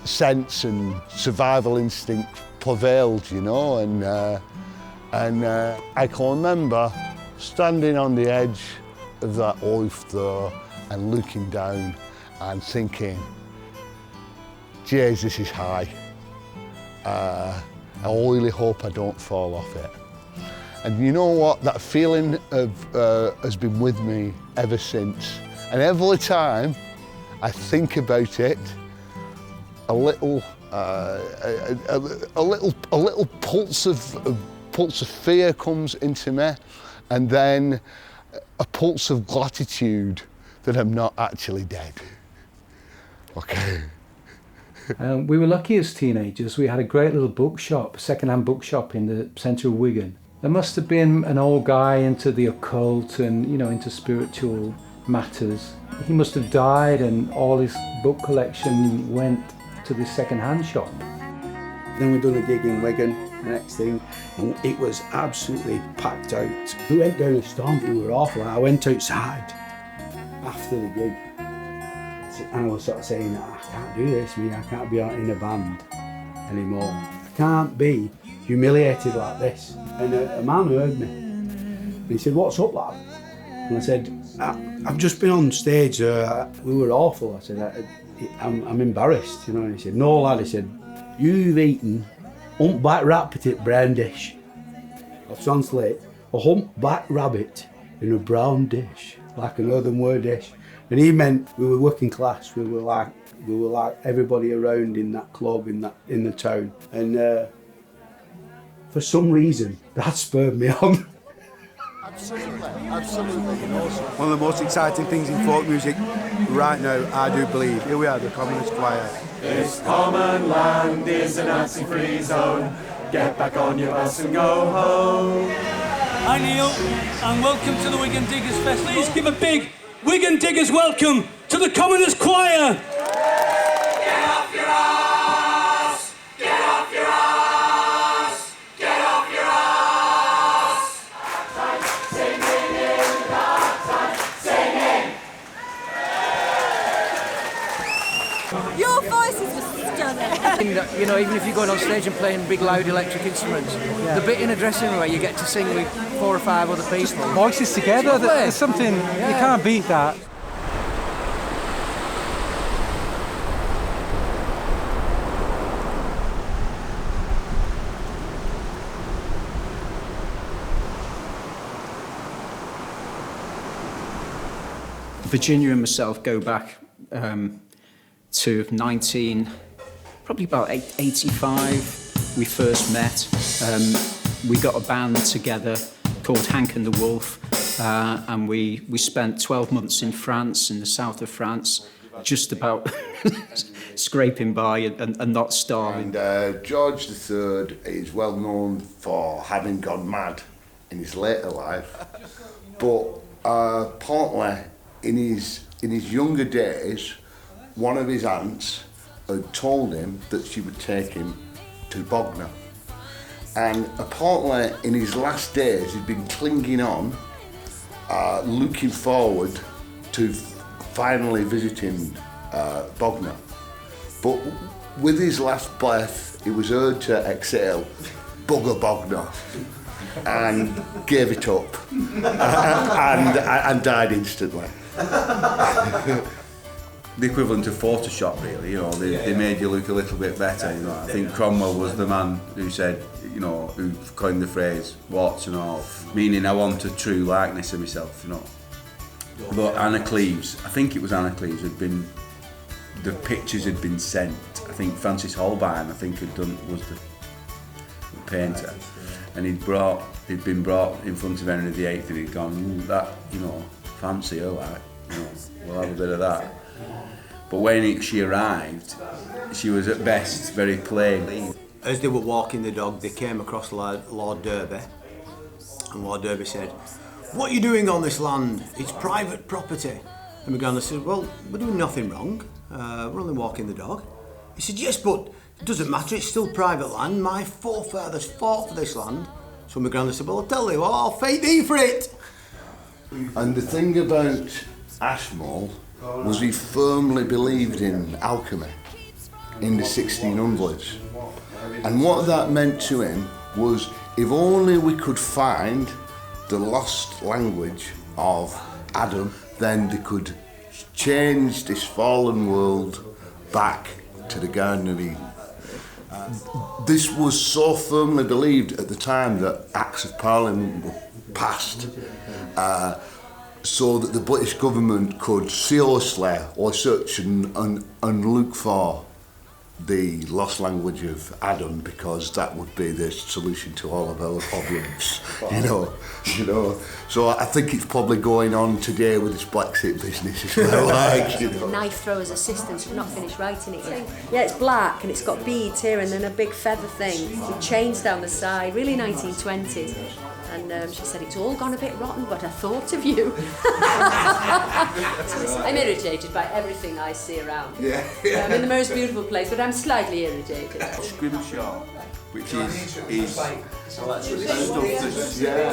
sense and survival instinct prevailed, you know, and I can remember standing on the edge of that roof there and looking down and thinking, geez, this is high. I really hope I don't fall off it. And you know what? That feeling has been with me ever since. And every time I think about it, a little pulse of pulse of fear comes into me, and then a pulse of gratitude that I'm not actually dead. Okay. We were lucky as teenagers. We had a great little bookshop, second-hand bookshop in the centre of Wigan. There must have been an old guy into the occult and, you know, into spiritual matters. He must have died and all his book collection went to this second-hand shop. Then we done a gig in Wigan, the next thing, and it was absolutely packed out. We went down a storm, we were awful. I went outside after the gig and I was sort of saying, I can't do this, I can't be out in a band anymore. I can't be humiliated like this. And a man heard me and he said, what's up, lad? And I said, I've just been on stage, we were awful. I said, I'm embarrassed, you know. And he said, no, lad, he said, you've eaten humpback rabbit brown dish. I'll translate, a humpback rabbit in a brown dish, like an earthenware dish. And he meant we were working class. We were like everybody around in that club in the town. And for some reason, that spurred me on. Absolutely, absolutely. One of the most exciting things in folk music right now, I do believe. Here we are, the Commoners Choir. This common land is a Nazi-free zone. Get back on your bus and go home. Hi Neil, and welcome to the Wigan Diggers Fest. Please give a big Wigan Diggers welcome to the Commoners Choir. Get off your ass! Get off your ass! Get off your ass! Singing in the dark time, singing. Your voices were stunning. You know, even if you're going on stage and playing big loud electric instruments, the bit in a dressing room where you get to sing with 4 or 5 other people. Voices together, there's something, you can't beat that. Virginia and myself go back to probably about 85. We first met. We got a band together called Hank and the Wolf, and we spent 12 months in France, in the south of France, just about scraping by and not starving. And George III is well known for having gone mad in his later life, but partly in his younger days, one of his aunts had told him that she would take him to Bognor. And apparently in his last days he'd been clinging on, looking forward to finally visiting Bognor. But with his last breath he was urged to exhale Bugger Bognor and gave it up and died instantly. The equivalent of Photoshop, really. You know, they made you look a little bit better. You know, I think Cromwell was the man who said, you know, who coined the phrase "warts and all," meaning I want a true likeness of myself. You know, but Anna Cleves, I think it was Anna Cleves, the pictures had been sent. I think Francis Holbein, was the painter, and he'd been brought in front of Henry VIII, and he'd gone, that, you know, fancy her, like, you know, we'll have a bit of that. But when she arrived, she was at best very plain. As they were walking the dog, they came across Lord Derby, and Lord Derby said, "What are you doing on this land? It's private property." And McCartney said, "Well, we're doing nothing wrong. We're only walking the dog." He said, "Yes, but it doesn't matter, it's still private land. My forefathers fought for this land." So McCartney said, "Well, I'll tell you what, I'll fight thee for it." And the thing about Ashmole was he firmly believed in alchemy in the 1600s. And what that meant to him was, if only we could find the lost language of Adam, then they could change this fallen world back to the Garden of Eden. This was so firmly believed at the time that Acts of Parliament were passed, so that the British government could seriously or search and look for the lost language of Adam, because that would be the solution to all of our problems. you know. So I think it's probably going on today with this Brexit business as well. Knife thrower's assistant, she's not finished writing it yet. Yeah, it's black and it's got beads here and then a big feather thing with chains down the side, really 1920s. And she said, it's all gone a bit rotten, but I thought of you. I'm irritated by everything I see around. Yeah. I'm in the most beautiful place, but I'm slightly irritated. Scrimshaw, which is stuff that's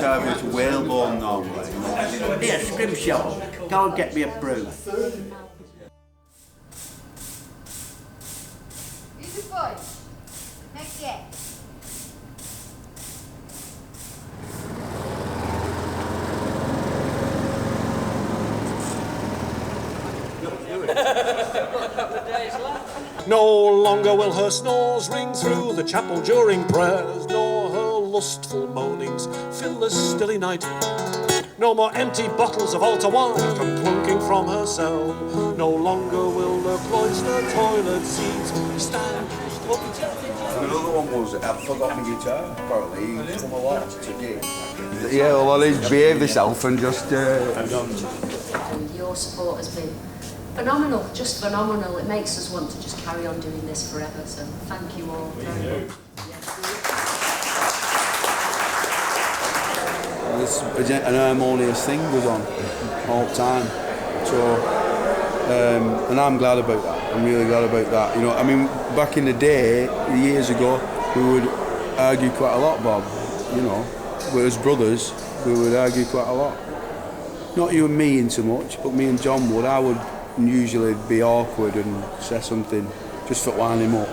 carved as whalebone normally. Here, Scrimshaw, go and get me a brew. Good boy. Next year. No longer will her snores ring through the chapel during prayers, nor her lustful moanings fill the stilly night. No more empty bottles of altar wine come clunking from her cell. No longer will the cloister toilet seats stand. Another one was, I've forgotten my guitar, apparently. He's come a lot to gig. Yeah, well, he's behaved himself and just... Your support has been phenomenal, just phenomenal. It makes us want to just carry on doing this forever, so thank you all very much. An harmonious thing goes on all the time, so and I'm glad about that. I'm really glad about that. You know, I mean, back in the day, years ago, we would argue quite a lot, Bob. You know, we as brothers, we would argue quite a lot. Not you and me in so much, but me and John would. I would usually be awkward and say something just for wind him up.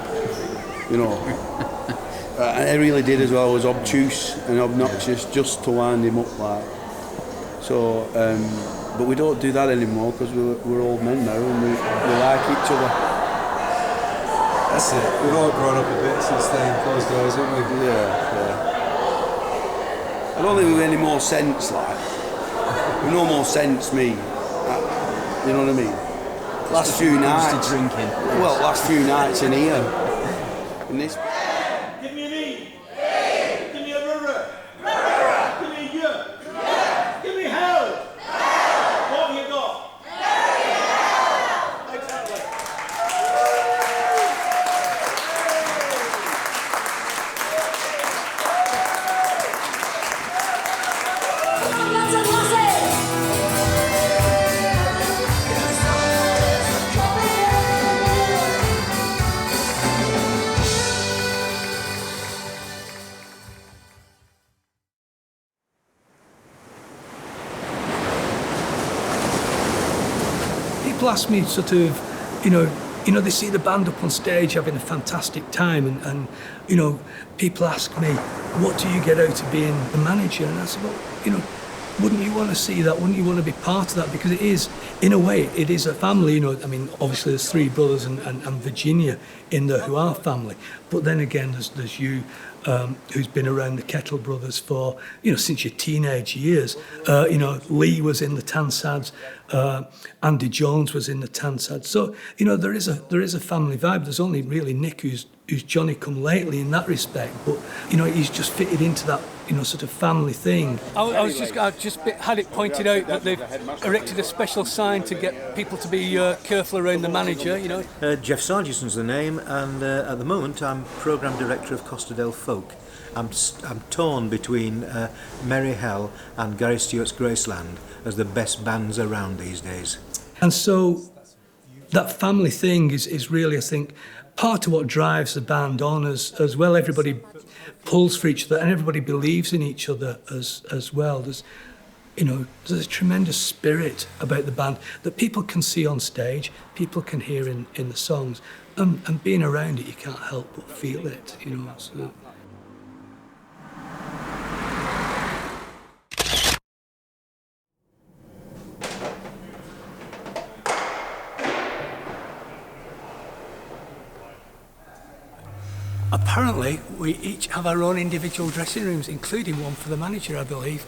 You know. And I really did as well. I was obtuse and obnoxious just to wind him up, like. So, but we don't do that anymore because we're old men now and we like each other. That's it. We've all grown up a bit since staying closed doors, haven't we? Yeah. I don't think we've any more sense, like. We've no more sense, me. You know what I mean? Last few nights. Drinking. Well, last few nights in here. In this. Give me an E. Give me a rurra. Give me a U. Give me hell. What have you got? Exactly. People ask me sort of, you know, they see the band up on stage having a fantastic time and you know, people ask me, what do you get out of being a manager? And I said, well, you know, wouldn't you want to see that? Wouldn't you want to be part of that? Because it is, in a way, it is a family, you know. I mean, obviously there's three brothers and Virginia in there who are family. But then again, there's you, who's been around the Kettle brothers for, you know, since your teenage years. You know, Lee was in the Tansads, Andy Jones was in the Tansads. So, you know, there is a family vibe. There's only really Nick who's Johnny come lately in that respect. But, you know, he's just fitted into that, you know, sort of family thing. I've just had it pointed out that they've erected a special sign to get people to be careful around the manager, you know. Jeff Sargison's the name, and at the moment I'm Programme Director of Costa del Folk. I'm torn between Merry Hell and Gary Stewart's Graceland as the best bands around these days. And so that family thing is really, I think, part of what drives the band on as well. Everybody pulls for each other and everybody believes in each other as well. There's a tremendous spirit about the band that people can see on stage, people can hear in the songs, and being around it, you can't help but feel it, you know. So. Apparently, we each have our own individual dressing rooms, including one for the manager, I believe.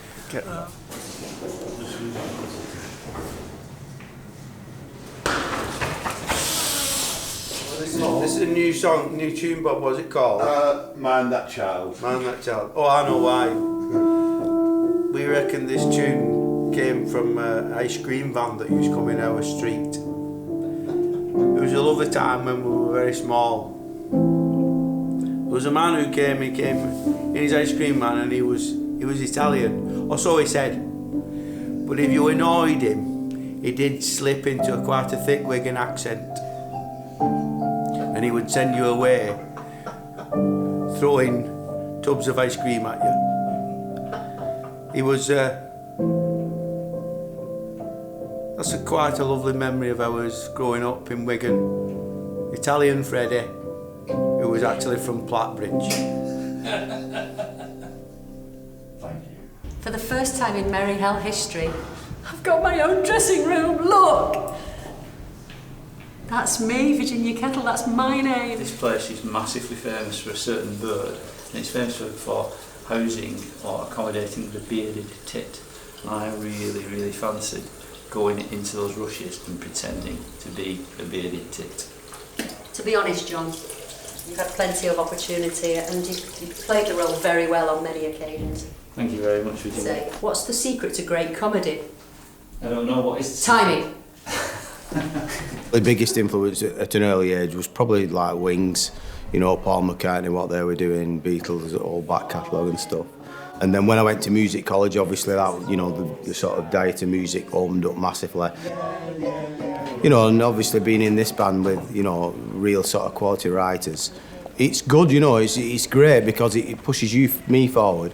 This is a new song, new tune, Bob. What's it called? Mind That Child. Mind That Child. Oh, I know why. We reckon this tune came from an ice cream van that used to come in our street. It was a lovely time when we were very small. There was a man who came. He came in his ice cream van, and he was Italian, or so he said. But if you annoyed him, he did slip into quite a thick Wigan accent, and he would send you away, throwing tubs of ice cream at you. He was. That's quite a lovely memory of ours growing up in Wigan. Italian Freddie, who was actually from Plattbridge. For the first time in Merry Hell history, I've got my own dressing room, look! That's me, Virginia Kettle, that's my name. This place is massively famous for a certain bird, and it's famous for housing or accommodating the bearded tit. And I really fancied going into those rushes and pretending to be a bearded tit. To be honest, John, you've had plenty of opportunity and you've played the role very well on many occasions. Thank you very much, Virginia. Say, what's the secret to great comedy? I don't know what is... Timing. The biggest influence at an early age was probably like Wings, you know, Paul McCartney, what they were doing, Beatles, all back catalogue and stuff. And then when I went to music college, obviously that, you know, the sort of diet of music opened up massively. You know, and obviously being in this band with, you know, real sort of quality writers, it's good, you know, it's great because it pushes me forward.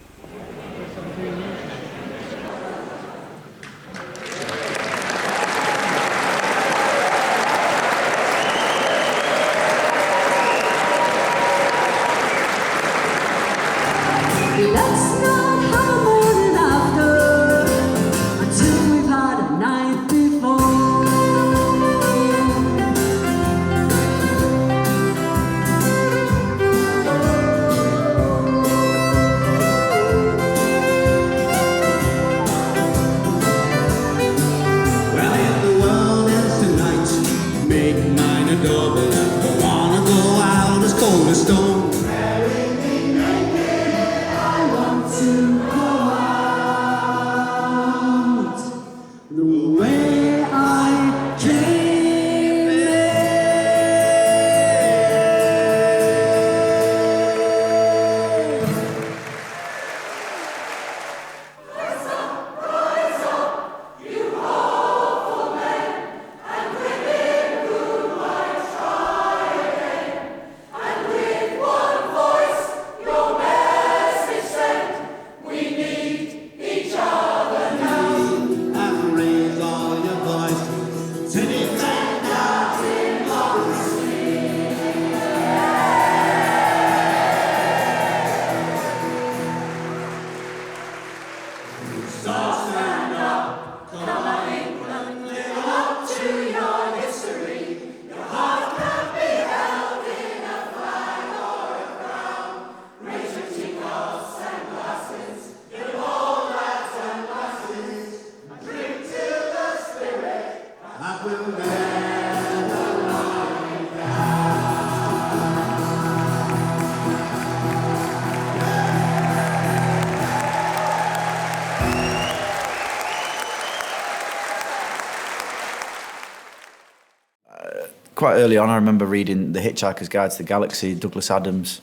Quite early on, I remember reading The Hitchhiker's Guide to the Galaxy, Douglas Adams,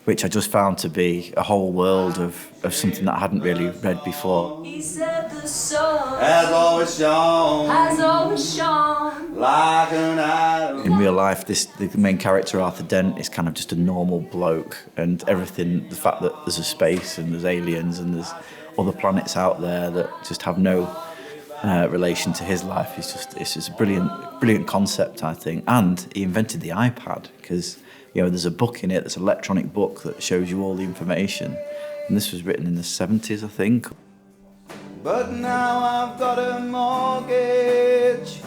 which I just found to be a whole world of something that I hadn't really read before. He said the sun has always shone like an idol. In real life, the main character, Arthur Dent, is kind of just a normal bloke, and everything, the fact that there's a space and there's aliens and there's other planets out there that just have no relation to his life, it's just a brilliant concept, I think. And he invented the iPad, because you know there's a book in it, there's an electronic book that shows you all the information, and this was written in the 70s, I think. But now I've got a mortgage.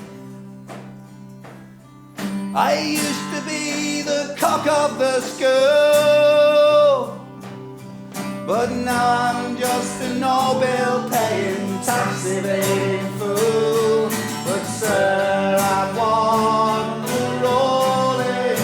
I used to be the cock of the school, but now I'm just a no-bill-paying, tax-evading fool. But sir, I want the rolling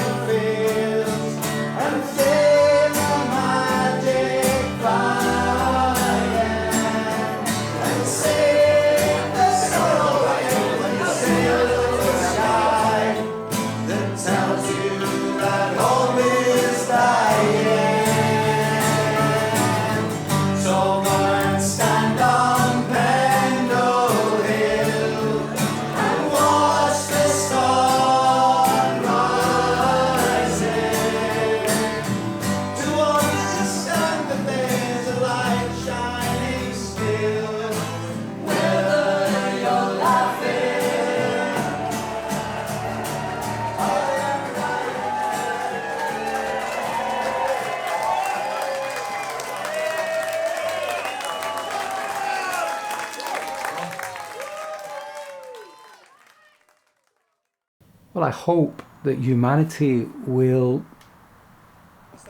Well, I hope that humanity will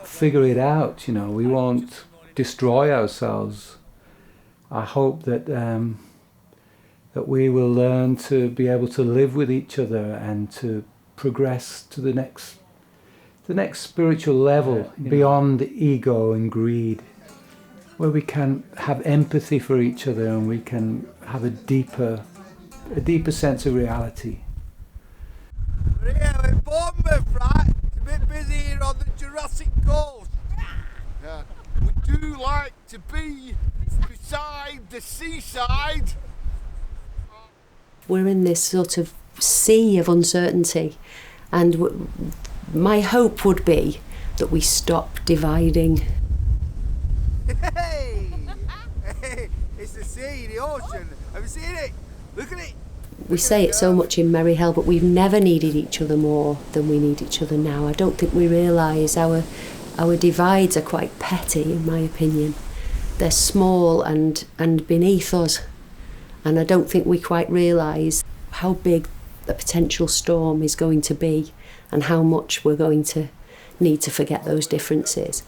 figure it out, you know. We won't destroy ourselves. I hope that that we will learn to be able to live with each other and to progress to the next spiritual level, beyond ego and greed, where we can have empathy for each other and we can have a deeper sense of reality. We're here in Bournemouth, right? It's a bit busy here on the Jurassic Coast. Yeah. We do like to be beside the seaside. We're in this sort of sea of uncertainty, and my hope would be that we stop dividing. Hey! Hey! It's the sea, the ocean. Have you seen it? Look at it! We say it so much in Merry Hell, but we've never needed each other more than we need each other now. I don't think we realise our divides are quite petty, in my opinion. They're small and beneath us, and I don't think we quite realise how big the potential storm is going to be and how much we're going to need to forget those differences.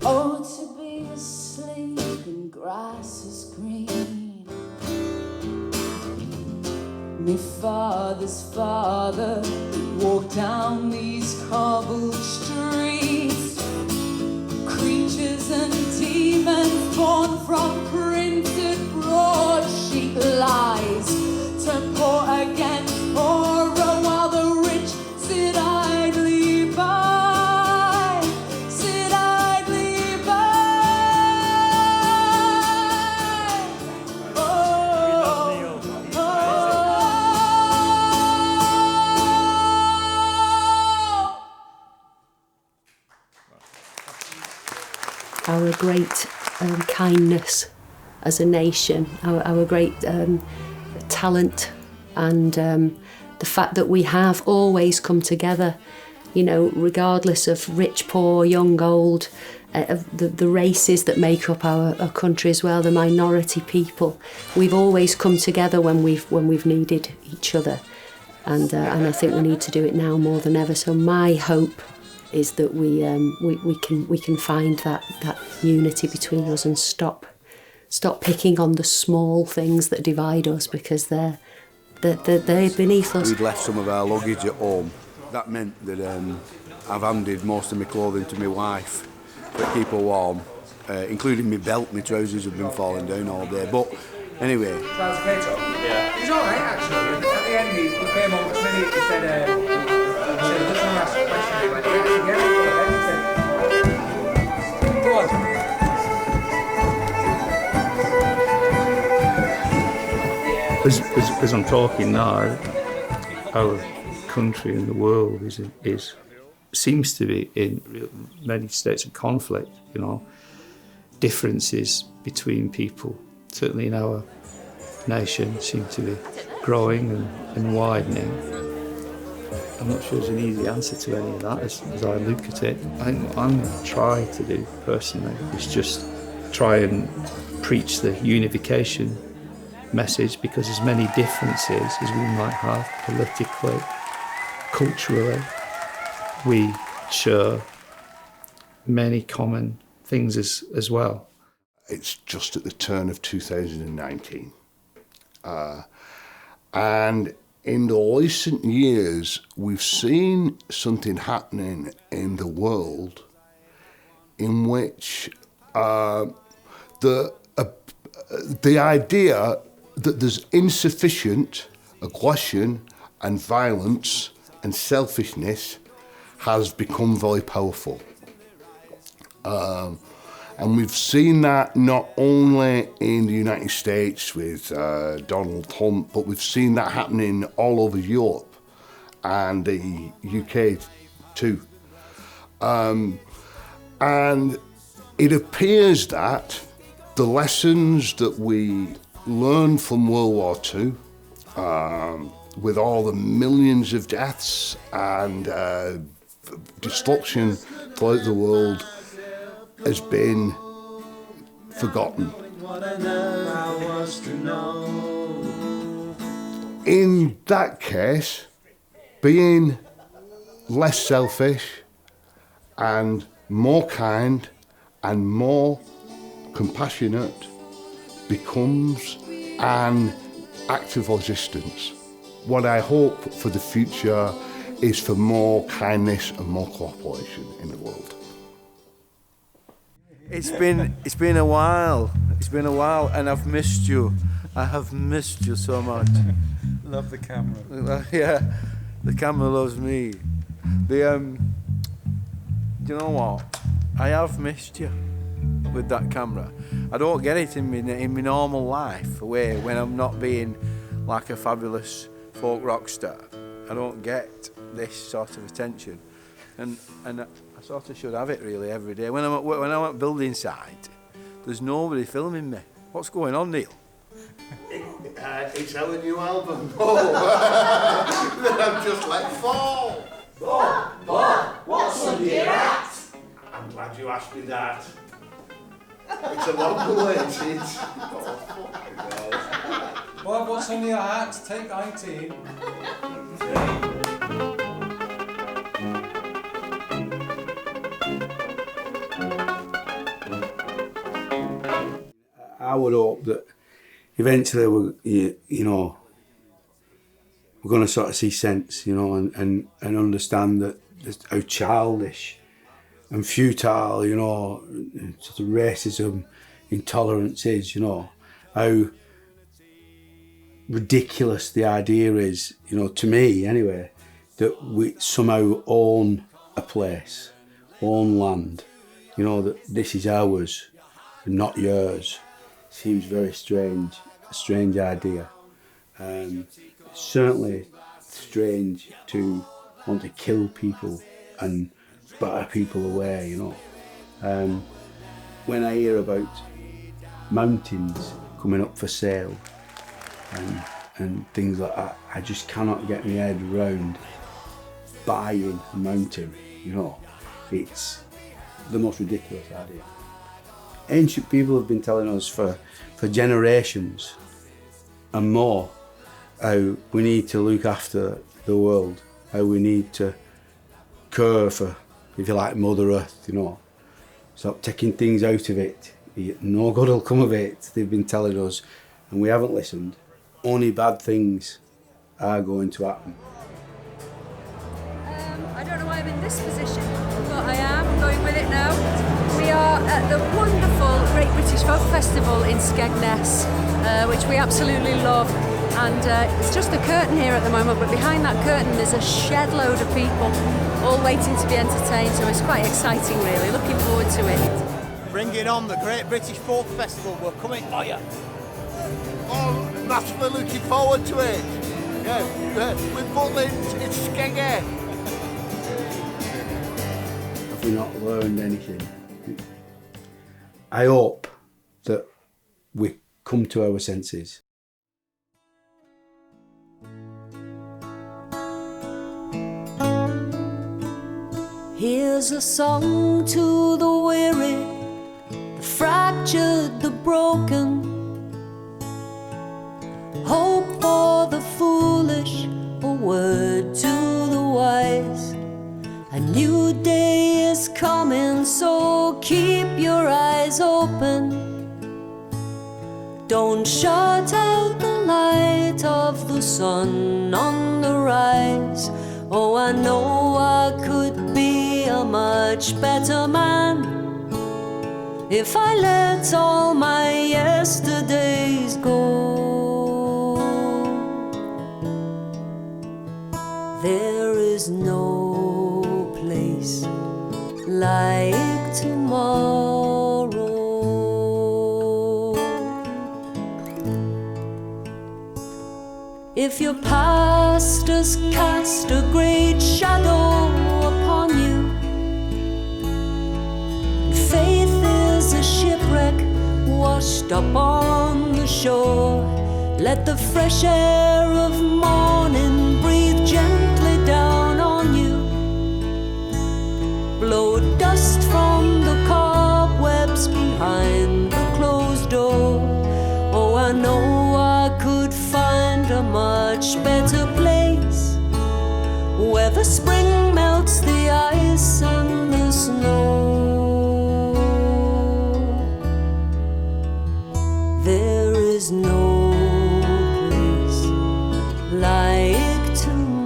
Oh, to be asleep in grass is green. Me father's father walked down these cobbled streets. Creatures and demons born from printed broadsheet lies turn poor against poorer while the rich sit idly by, sit idly by. Our great kindness as a nation, our great talent, and the fact that we have always come together, you know, regardless of rich, poor, young, old, the races that make up our country as well, the minority people. We've always come together when we've needed each other, and I think we need to do it now more than ever. So my hope is that we can find that unity between us and stop picking on the small things that divide us, because they're beneath us. We'd left some of our luggage at home. That meant that I've handed most of my clothing to my wife to keep her warm, including my belt. My trousers have been falling down all day. But anyway. Yeah. It was all right, actually. At the end, he came over to me and said, "Let's not ask a question." He went, "Go on." As I'm talking now, our country and the world seems to be in many states of conflict. You know, differences between people, certainly in our nation, seem to be growing and widening. I'm not sure there's an easy answer to any of that as I look at it. I think what I'm going to try to do personally is just try and preach the unification message, because as many differences as we might have politically, culturally, we share many common things as well. It's just at the turn of 2019. And in the recent years, we've seen something happening in the world in which the idea that there's insufficient aggression and violence and selfishness has become very powerful. And we've seen that not only in the United States with Donald Trump, but we've seen that happening all over Europe and the UK too. And it appears that the lessons that we learned from World War II, with all the millions of deaths and destruction throughout the world, has been forgotten. In that case, being less selfish and more kind and more compassionate becomes an act of resistance. What I hope for the future is for more kindness and more cooperation in the world. It's been a while. It's been a while, and I've missed you. I have missed you so much. Love the camera. Yeah, the camera loves me. Do you know what? I have missed you with that camera. I don't get it in my normal life way when I'm not being like a fabulous folk rock star. I don't get this sort of attention, and I sort of should have it really every day. When I'm at building site, there's nobody filming me. What's going on, Neil? It's our new album. That I've just let fall. Bob, what's under your hat? I'm glad you asked me that. It's a long related. Bob, what's under your hat? Take 19. I would hope that eventually we're going to sort of see sense, and understand that just how childish and futile, sort of racism, intolerance is, how ridiculous the idea is, to me anyway, that we somehow own a place, own land, that this is ours and not yours. Seems very strange, a strange idea. Certainly strange to want to kill people and batter people away, When I hear about mountains coming up for sale and things like that, I just cannot get my head around buying a mountain, It's the most ridiculous idea. Ancient people have been telling us for generations and more how we need to look after the world, how we need to care for, if you like, Mother Earth, Stop taking things out of it. No good will come of it, they've been telling us, and we haven't listened. Only bad things are going to happen. I don't know why I'm in this position, but I am. I'm going with it now. We are at the wonderful Great British Folk Festival in Skegness, which we absolutely love. And it's just a curtain here at the moment, but behind that curtain there's a shed load of people all waiting to be entertained, so it's quite exciting really. Looking forward to it. Bring it on, the Great British Folk Festival. We're coming for you. Oh, massively looking forward to it. Yeah, with Butlins, it's Skeggy. Have we not learned anything? I hope that we come to our senses. Here's a song to the weary, the fractured, the broken. Hope for the foolish, a word to the wise. A new day is coming, so keep your eyes open. Don't shut out the light of the sun on the rise. Oh, I know I could be a much better man if I let all my yesterdays go. There is no place like tomorrow. If your past has cast a great shadow upon you, faith is a shipwreck washed up on the shore. Let the fresh air of morning breathe gently down on you. Blow dust from the cobwebs behind the closed door. Oh, I know I could find a much better place spring melts the ice and the snow. There is no place like tomorrow.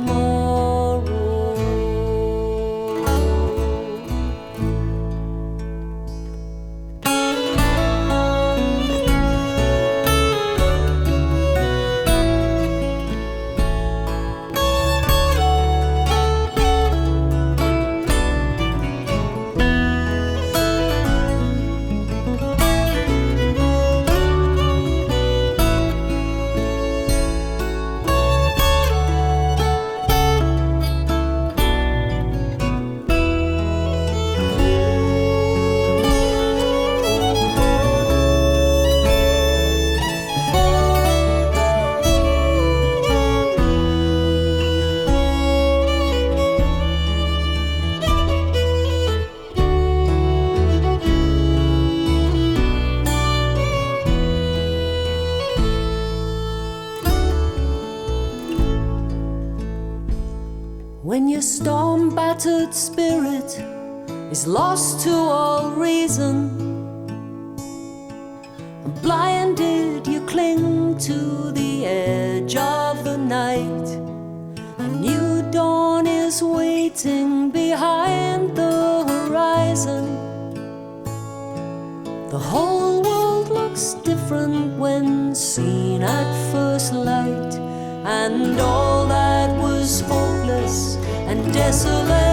When your storm-battered spirit is lost to all reason, blinded you cling to the edge of the night. A new dawn is waiting behind the horizon. The whole world looks different when seen at first light, and all that was hopeless and desolate